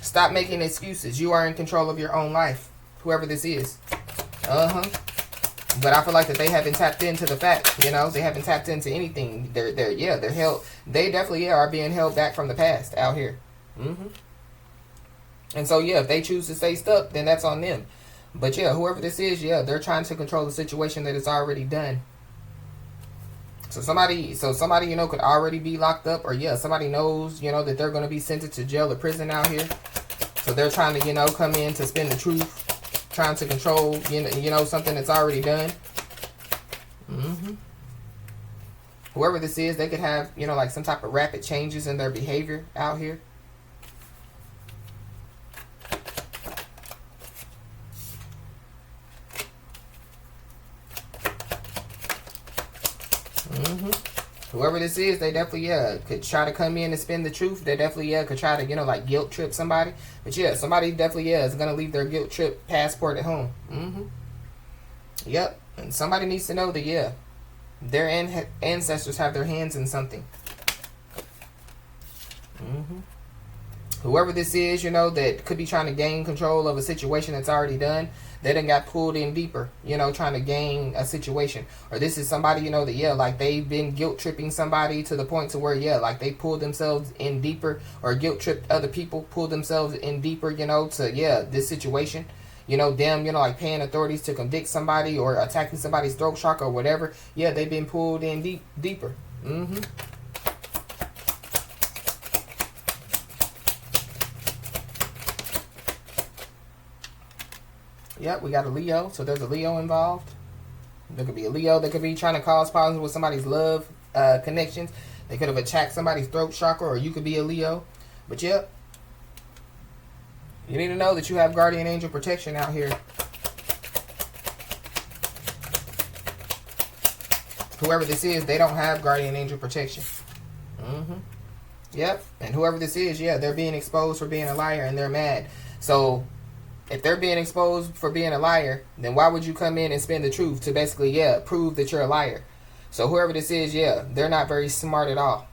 A: Stop making excuses. You are in control of your own life. Whoever this is. But I feel like that they haven't tapped into the fact, you know, they haven't tapped into anything. They're held. They definitely are being held back from the past out here. And so, yeah, if they choose to stay stuck, then that's on them. But yeah, whoever this is, yeah, they're trying to control the situation that is already done. So somebody, you know, could already be locked up, or yeah, somebody knows, you know, that they're going to be sentenced to jail or prison out here. So they're trying to, you know, come in to spin the truth, trying to control, you know, something that's already done. Whoever this is, they could have, you know, like some type of rapid changes in their behavior out here. Whoever this is, they definitely, yeah, could try to come in and spin the truth. They definitely, yeah, could try to, you know, like guilt trip somebody. But yeah, somebody definitely, yeah, is going to leave their guilt trip passport at home. Yep. And somebody needs to know that, yeah, their ancestors have their hands in something. Whoever this is, you know, that could be trying to gain control of a situation that's already done, they done got pulled in deeper, you know, trying to gain a situation. Or this is somebody, you know, that, yeah, like they've been guilt tripping somebody to the point to where, yeah, like they pulled themselves in deeper, or guilt tripped other people, pulled themselves in deeper, you know, to, yeah, this situation. You know, them, you know, like paying authorities to convict somebody or attacking somebody's throat chakra or whatever. Yeah, they've been pulled in deeper. Yep, we got a Leo. So there's a Leo involved. There could be a Leo that could be trying to cause problems with somebody's love connections. They could have attacked somebody's throat chakra, or you could be a Leo. But yep, you need to know that you have guardian angel protection out here. Whoever this is, they don't have guardian angel protection. Yep, and whoever this is, yeah, they're being exposed for being a liar, and they're mad. So if they're being exposed for being a liar, then why would you come in and spin the truth to basically, yeah, prove that you're a liar? So whoever this is, yeah, they're not very smart at all.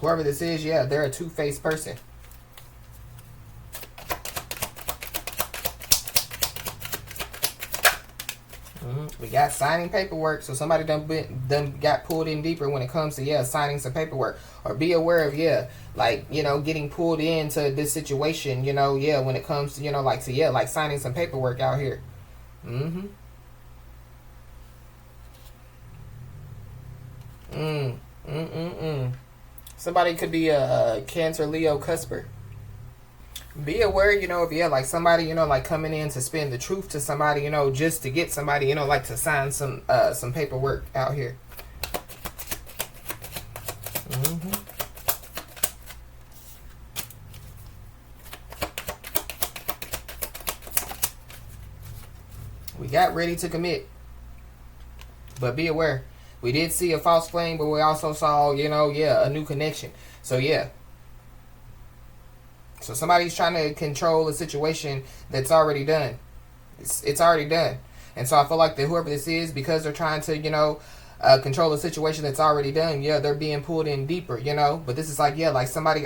A: Whoever this is, yeah, they're a two-faced person. We got signing paperwork, so somebody done got pulled in deeper when it comes to, yeah, signing some paperwork. Or be aware of, yeah, like, you know, getting pulled into this situation, you know, yeah, when it comes to, you know, like, to, yeah, like signing some paperwork out here. Somebody could be a Cancer, Leo, Cusper. Be aware, you know, if, yeah, like somebody, you know, like coming in to spin the truth to somebody, you know, just to get somebody, you know, like to sign some paperwork out here. We got ready to commit, but be aware. We did see a false flame, but we also saw, you know, yeah, a new connection. So yeah. So somebody's trying to control a situation that's already done. It's already done. And so I feel like that whoever this is, because they're trying to, you know, control a situation that's already done, yeah, they're being pulled in deeper, you know. But this is like, yeah, like somebody,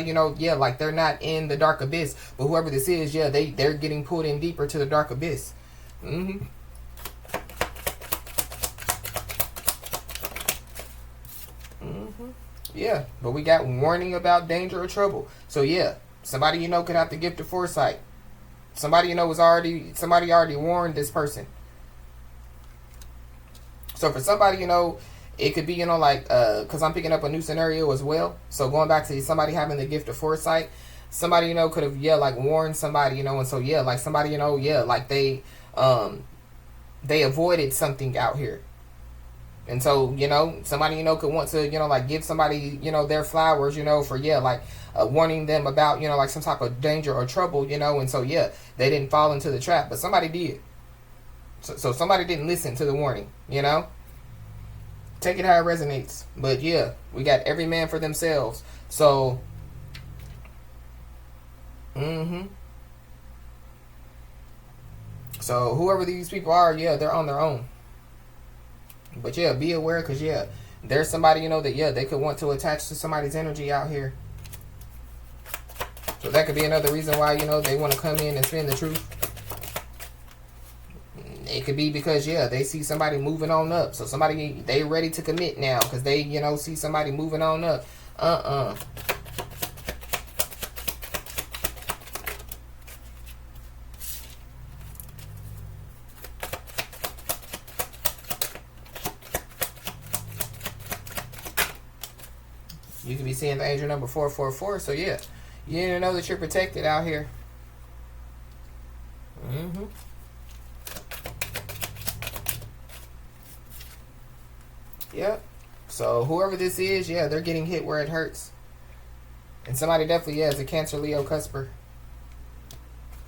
A: you know, yeah, like they're not in the dark abyss. But whoever this is, yeah, they're getting pulled in deeper to the dark abyss. Yeah, but we got warning about danger or trouble. So yeah, somebody, you know, could have the gift of foresight. Somebody, you know, somebody already warned this person. So for somebody, you know, it could be, you know, like, because I'm picking up a new scenario as well. So going back to somebody having the gift of foresight, somebody, you know, could have, yeah, like warned somebody, you know, and so yeah, like somebody, you know, yeah, like they avoided something out here. And so, you know, somebody, you know, could want to, you know, like give somebody, you know, their flowers, you know, for, yeah, like warning them about, you know, like some type of danger or trouble, you know. And so, yeah, they didn't fall into the trap, but somebody did. So somebody didn't listen to the warning, you know. Take it how it resonates. But yeah, we got every man for themselves. So, so whoever these people are, yeah, they're on their own. But yeah, be aware, because yeah, there's somebody, you know, that yeah, they could want to attach to somebody's energy out here. So that could be another reason why, you know, they want to come in and spin the truth. It could be because yeah, they see somebody moving on up. So somebody, they ready to commit now because they, you know, see somebody moving on up. You could be seeing the angel number 444. So yeah, you need to know that you're protected out here. Yep. So whoever this is, yeah, they're getting hit where it hurts. And somebody definitely, yeah, is a Cancer, Leo, Cusper.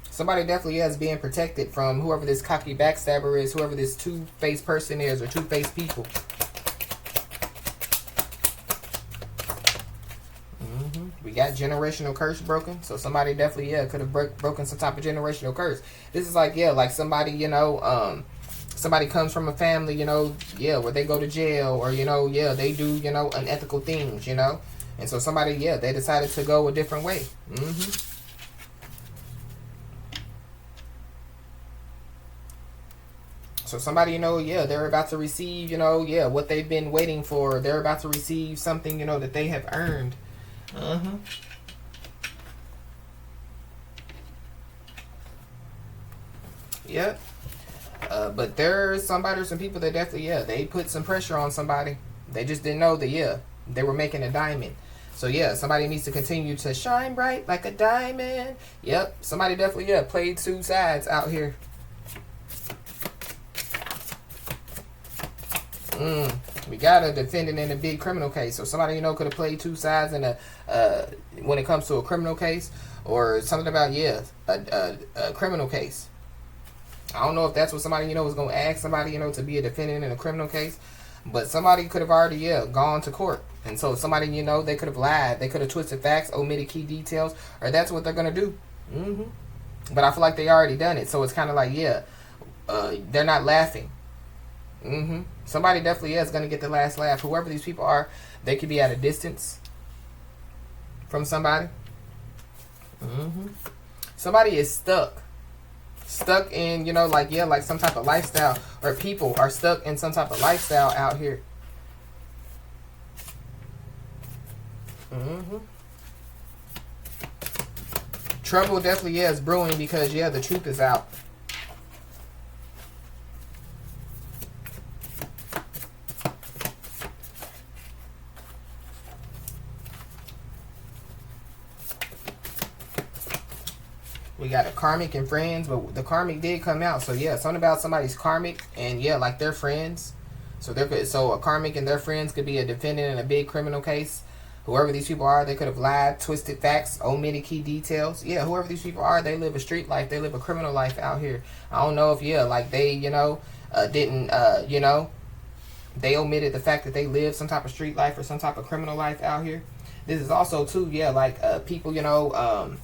A: Somebody definitely, yeah, is being protected from whoever this cocky backstabber is, whoever this two-faced person is, or two-faced people. We got generational curse broken. So somebody definitely, yeah, could have broken some type of generational curse. This is like, yeah, like somebody, you know, somebody comes from a family, you know, yeah, where they go to jail, or, you know, yeah, they do, you know, unethical things, you know. And so somebody, yeah, they decided to go a different way. So somebody, you know, yeah, they're about to receive, you know, yeah, what they've been waiting for. They're about to receive something, you know, that they have earned. Yep. But there's somebody or some people that definitely, yeah, they put some pressure on somebody. They just didn't know that, yeah, they were making a diamond. So, yeah, somebody needs to continue to shine bright like a diamond. Yep. Somebody definitely, yeah, played two sides out here. We got a defendant in a big criminal case. So somebody, you know, could have played two sides in a when it comes to a criminal case, or something about, yeah, a criminal case. I don't know if that's what somebody, you know, was going to ask somebody, you know, to be a defendant in a criminal case. But somebody could have already, yeah, gone to court. And so somebody, you know, they could have lied. They could have twisted facts, omitted key details, or that's what they're going to do. But I feel like they already done it. So it's kind of like, yeah, they're not laughing. Somebody definitely is going to get the last laugh. Whoever these people are, they could be at a distance from somebody. Somebody is stuck in, you know, like, yeah, like some type of lifestyle, or people are stuck in some type of lifestyle out here. Trouble definitely, yeah, is brewing because, yeah, the truth is out. We got a karmic and friends, but the karmic did come out. So yeah, something about somebody's karmic and yeah, like their friends. So a karmic and their friends could be a defendant in a big criminal case. Whoever these people are, they could have lied, twisted facts, omitted key details. Yeah, whoever these people are, they live a street life. They live a criminal life out here. I don't know if, yeah, like they, you know, didn't, you know, they omitted the fact that they live some type of street life or some type of criminal life out here. This is also too, yeah, like people, you know,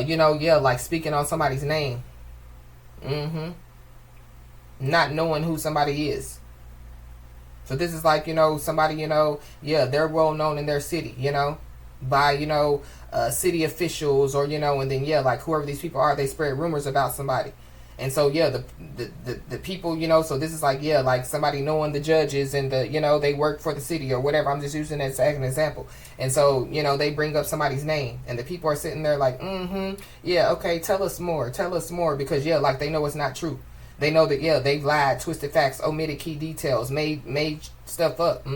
A: you know, yeah, like speaking on somebody's name. Not knowing who somebody is. So this is like, you know, somebody, you know, yeah, they're well known in their city, you know, by, you know, city officials, or, you know, and then, yeah, like whoever these people are, they spread rumors about somebody. And so, yeah, the people, you know, so this is like, yeah, like somebody knowing the judges and the, you know, they work for the city or whatever. I'm just using that as an example. And so, you know, they bring up somebody's name and the people are sitting there like, yeah, okay, tell us more, because, yeah, like they know it's not true. They know that, yeah, they've lied, twisted facts, omitted key details, made stuff up.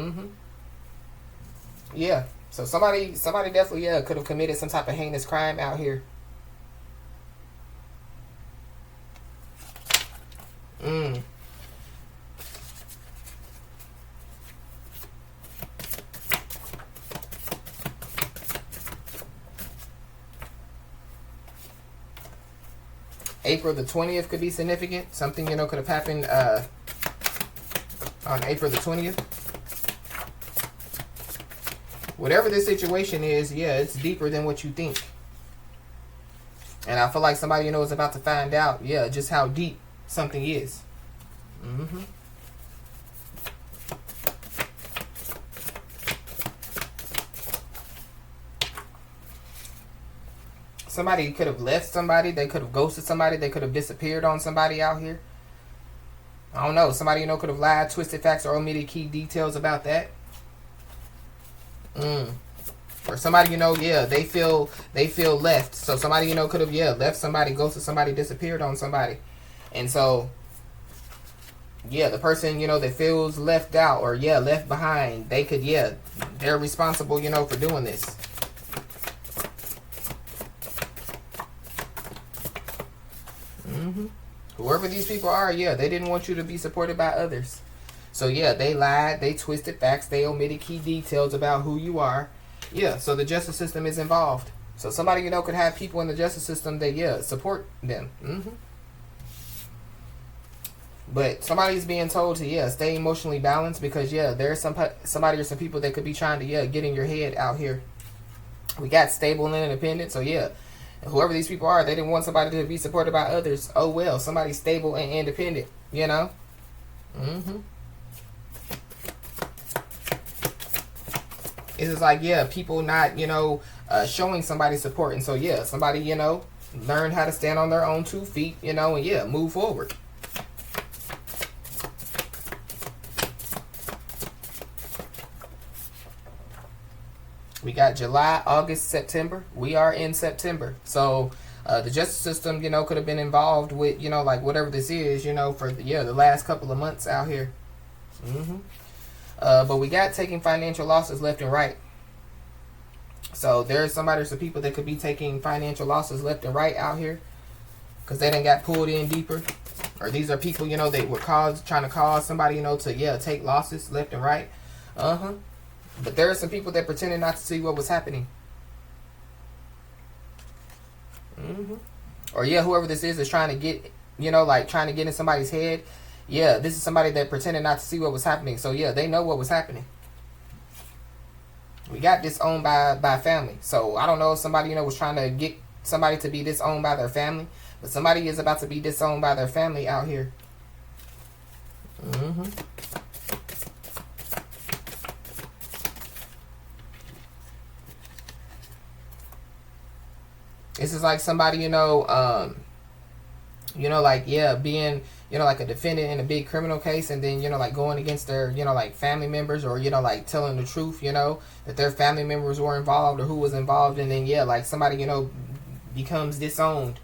A: Yeah. So somebody definitely, yeah, could have committed some type of heinous crime out here. April the 20th could be significant. Something, you know, could have happened on April the 20th. Whatever this situation is, yeah, it's deeper than what you think. And I feel like somebody, you know, is about to find out, yeah, just how deep something is. Somebody could have left somebody. They could have ghosted somebody. They could have disappeared on somebody out here. I don't know. Somebody, you know, could have lied, twisted facts, or omitted key details about that. Or somebody, you know, yeah, they feel left. So somebody, you know, could have, yeah, left somebody, ghosted somebody, disappeared on somebody. And so, yeah, the person, you know, that feels left out or, yeah, left behind, they could, yeah, they're responsible, you know, for doing this. Whoever these people are, yeah, they didn't want you to be supported by others. So, yeah, they lied, they twisted facts, they omitted key details about who you are. Yeah, so the justice system is involved. So somebody, you know, could have people in the justice system that, yeah, support them. But somebody's being told to, yeah, stay emotionally balanced because, yeah, there's somebody or some people that could be trying to, yeah, get in your head out here. We got stable and independent, so, yeah, whoever these people are, they didn't want somebody to be supported by others. Oh, well, somebody's stable and independent, you know? It's just like, yeah, people not, you know, showing somebody support. And so, yeah, somebody, you know, learn how to stand on their own 2 feet, you know, and, yeah, move forward. We got July, August, September. We are in September. So, the justice system, you know, could have been involved with, you know, like whatever this is, you know, for, yeah, the last couple of months out here. But we got taking financial losses left and right. So there's somebody or some people that could be taking financial losses left and right out here because they done got pulled in deeper. Or these are people, you know, that were trying to cause somebody, you know, to, yeah, take losses left and right. But there are some people that pretended not to see what was happening. Or, yeah, whoever this is trying to get, you know, like trying to get in somebody's head. Yeah, this is somebody that pretended not to see what was happening. So, yeah, they know what was happening. We got disowned by family. So, I don't know if somebody, you know, was trying to get somebody to be disowned by their family. But somebody is about to be disowned by their family out here. This is like somebody, you know, like, yeah, being, you know, like a defendant in a big criminal case and then, you know, like going against their, you know, like family members or, you know, like telling the truth, you know, that their family members were involved or who was involved. And then, yeah, like somebody, you know, becomes disowned.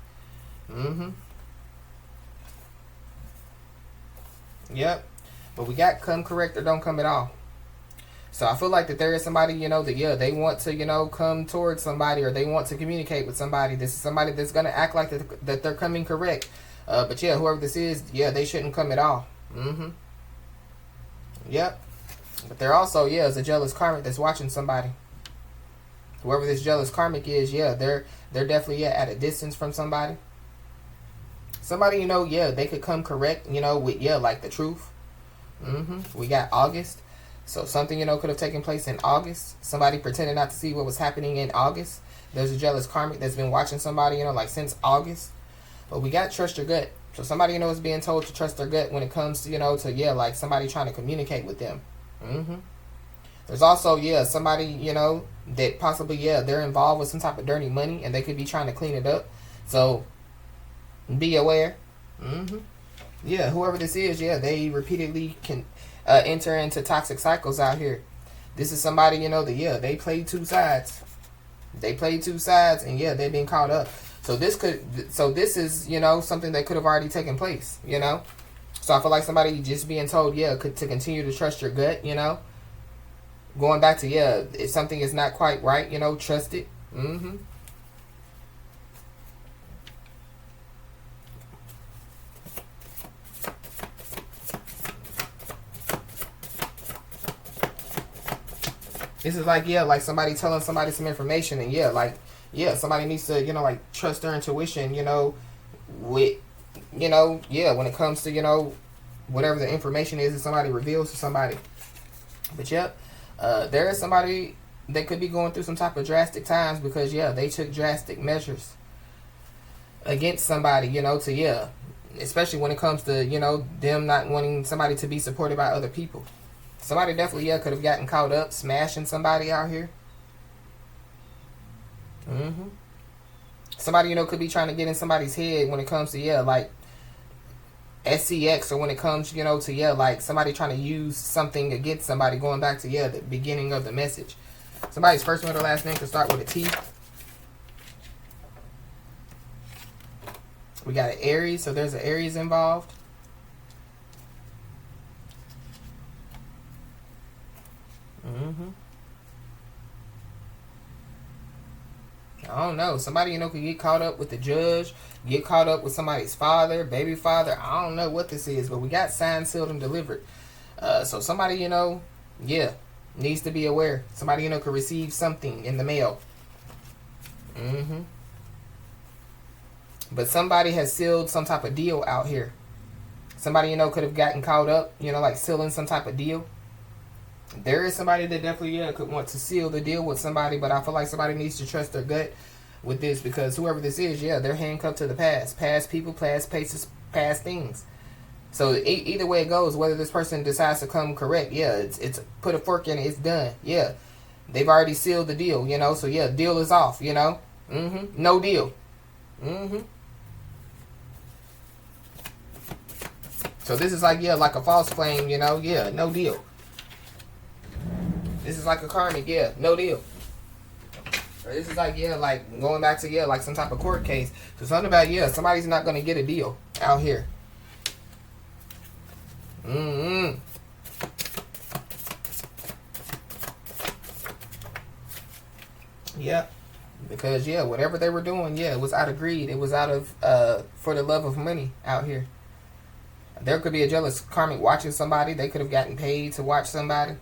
A: Yep. But we got come correct or don't come at all. So I feel like that there is somebody, you know, that, yeah, they want to, you know, come towards somebody or they want to communicate with somebody. This is somebody that's going to act like that they're coming correct. But, yeah, whoever this is, yeah, they shouldn't come at all. Yep. But there also, yeah, is a jealous karmic that's watching somebody. Whoever this jealous karmic is, yeah, they're definitely, yeah, at a distance from somebody. Somebody, you know, yeah, they could come correct, you know, with, yeah, like the truth. We got August. So something, you know, could have taken place in August. Somebody pretended not to see what was happening in August. There's a jealous karmic that's been watching somebody, you know, like since August. But we got trust your gut. So somebody, you know, is being told to trust their gut when it comes to, you know, to, yeah, like somebody trying to communicate with them. There's also, yeah, somebody, you know, that possibly, yeah, they're involved with some type of dirty money and they could be trying to clean it up. So be aware. Yeah, whoever this is, yeah, they repeatedly can enter into toxic cycles out here. This is somebody, you know, that, yeah, they play two sides. They played two sides and, yeah, they've been caught up. So this is, you know, something that could have already taken place, you know. So I feel like somebody just being told, yeah, to continue to trust your gut, you know. Going back to, yeah, if something is not quite right, you know, trust it. This is like, yeah, like somebody telling somebody some information and, yeah, like, yeah, somebody needs to, you know, like trust their intuition, you know, with, you know, yeah, when it comes to, you know, whatever the information is that somebody reveals to somebody. But yep, there is somebody that could be going through some type of drastic times because, yeah, they took drastic measures against somebody, you know, to, yeah, especially when it comes to, you know, them not wanting somebody to be supported by other people. Somebody definitely, yeah, could have gotten caught up smashing somebody out here. Somebody, you know, could be trying to get in somebody's head when it comes to, yeah, like SCX, or when it comes, you know, to, yeah, like somebody trying to use something against somebody, going back to, yeah, the beginning of the message. Somebody's first, middle, last name could start with a T. We got an Aries, so there's an Aries involved. I don't know. Somebody, you know, could get caught up with the judge, get caught up with somebody's father, baby father. I don't know what this is, but we got signed, sealed, and delivered. So somebody, you know, yeah, needs to be aware. Somebody, you know, could receive something in the mail. But somebody has sealed some type of deal out here. Somebody, you know, could have gotten caught up, you know, like sealing some type of deal. There is somebody that definitely, yeah, could want to seal the deal with somebody, but I feel like somebody needs to trust their gut with this, because whoever this is, yeah, they're handcuffed to the past. Past people, past places, past things. So either way it goes, whether this person decides to come correct, yeah, it's put a fork in it, it's done. Yeah, they've already sealed the deal, you know, so yeah, deal is off, you know. No deal. So this is like, yeah, like a false claim, you know, yeah, no deal. This is like a karmic, yeah, no deal. Or this is like, yeah, like going back to, yeah, like some type of court case. So something about, yeah, somebody's not going to get a deal out here. Yeah, because, yeah, whatever they were doing, yeah, it was out of greed. It was out of, for the love of money out here. There could be a jealous karmic watching somebody. They could have gotten paid to watch somebody.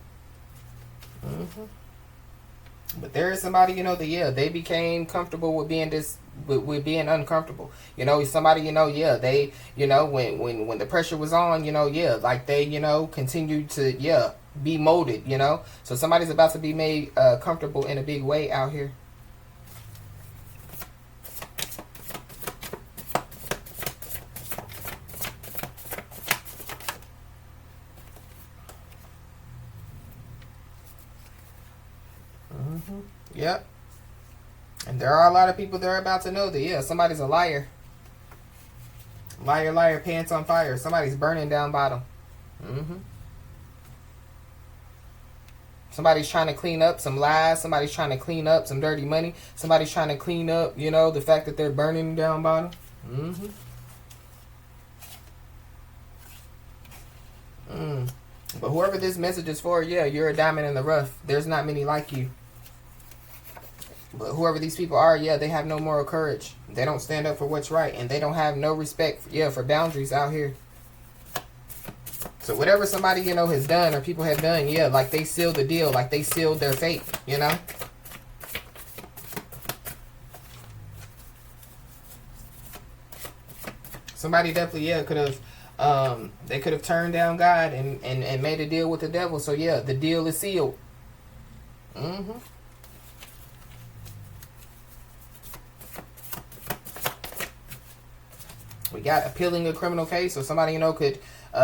A: But there is somebody, you know, that, yeah, they became comfortable with being with being uncomfortable. You know, somebody, you know, yeah, they, you know, when the pressure was on, you know, yeah, like they, you know, continued to, yeah, be molded, you know. So somebody's about to be made comfortable in a big way out here. Yep. And there are a lot of people that are about to know that, yeah, somebody's a liar. Liar, liar, pants on fire. Somebody's burning down bottom. Somebody's trying to clean up some lies. Somebody's trying to clean up some dirty money. Somebody's trying to clean up, you know, the fact that they're burning down bottom. But whoever this message is for, yeah, you're a diamond in the rough. There's not many like you. But whoever these people are, yeah, they have no moral courage. They don't stand up for what's right. And they don't have no respect, yeah, for boundaries out here. So whatever somebody, you know, has done or people have done, yeah, like they sealed the deal. Like they sealed their fate, you know. Somebody definitely, yeah, could have, they could have turned down God and made a deal with the devil. So, yeah, the deal is sealed. We got appealing a criminal case, or somebody, you know, could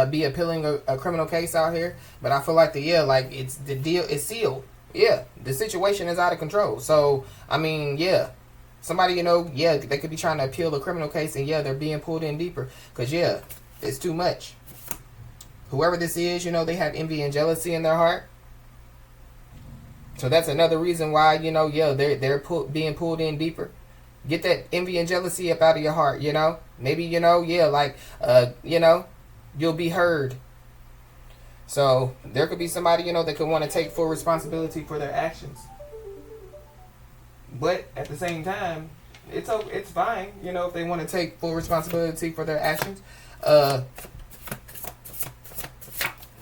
A: be appealing a criminal case out here. But I feel like it's the deal is sealed. Yeah, the situation is out of control. So I mean, yeah, somebody, you know, yeah, they could be trying to appeal a criminal case, and yeah, they're being pulled in deeper because, yeah, it's too much. Whoever this is, you know, they have envy and jealousy in their heart. So that's another reason why, you know, yeah, they're being pulled in deeper. Get that envy and jealousy up out of your heart, you know. Maybe, you know, yeah, like, you know, you'll be heard. So there could be somebody, you know, that could want to take full responsibility for their actions. But at the same time, it's fine, you know, if they want to take full responsibility for their actions.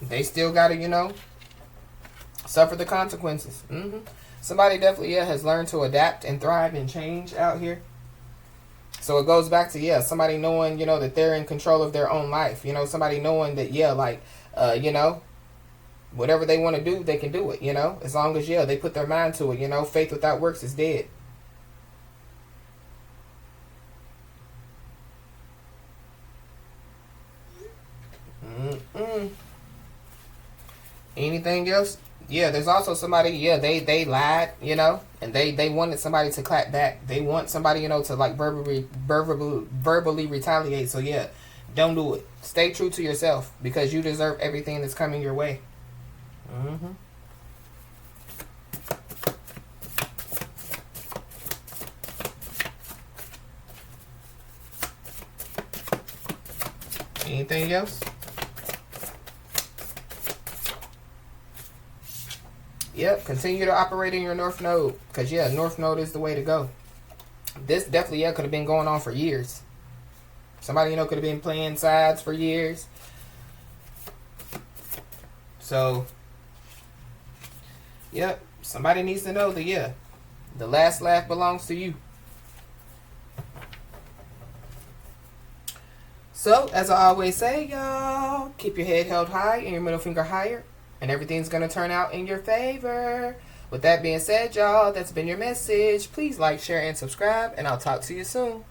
A: They still got to, you know, suffer the consequences. Somebody definitely, yeah, has learned to adapt and thrive and change out here. So it goes back to, yeah, somebody knowing, you know, that they're in control of their own life. You know, somebody knowing that, yeah, like, you know, whatever they want to do, they can do it, you know, as long as, yeah, they put their mind to it. You know, faith without works is dead. Mm-mm. Anything else? Yeah, there's also somebody, yeah, they lied, you know, and they wanted somebody to clap back. They want somebody, you know, to like verbally retaliate. So yeah, don't do it. Stay true to yourself, because you deserve everything that's coming your way. Mm-hmm. Anything else? Yep, continue to operate in your North Node, because yeah, North Node is the way to go. This definitely, yeah, could have been going on for years. Somebody, you know, could have been playing sides for years. So, yep, somebody needs to know that, yeah, the last laugh belongs to you. So, as I always say, y'all, keep your head held high and your middle finger higher, and everything's going to turn out in your favor. With that being said, y'all, that's been your message. Please like, share, and subscribe, and I'll talk to you soon.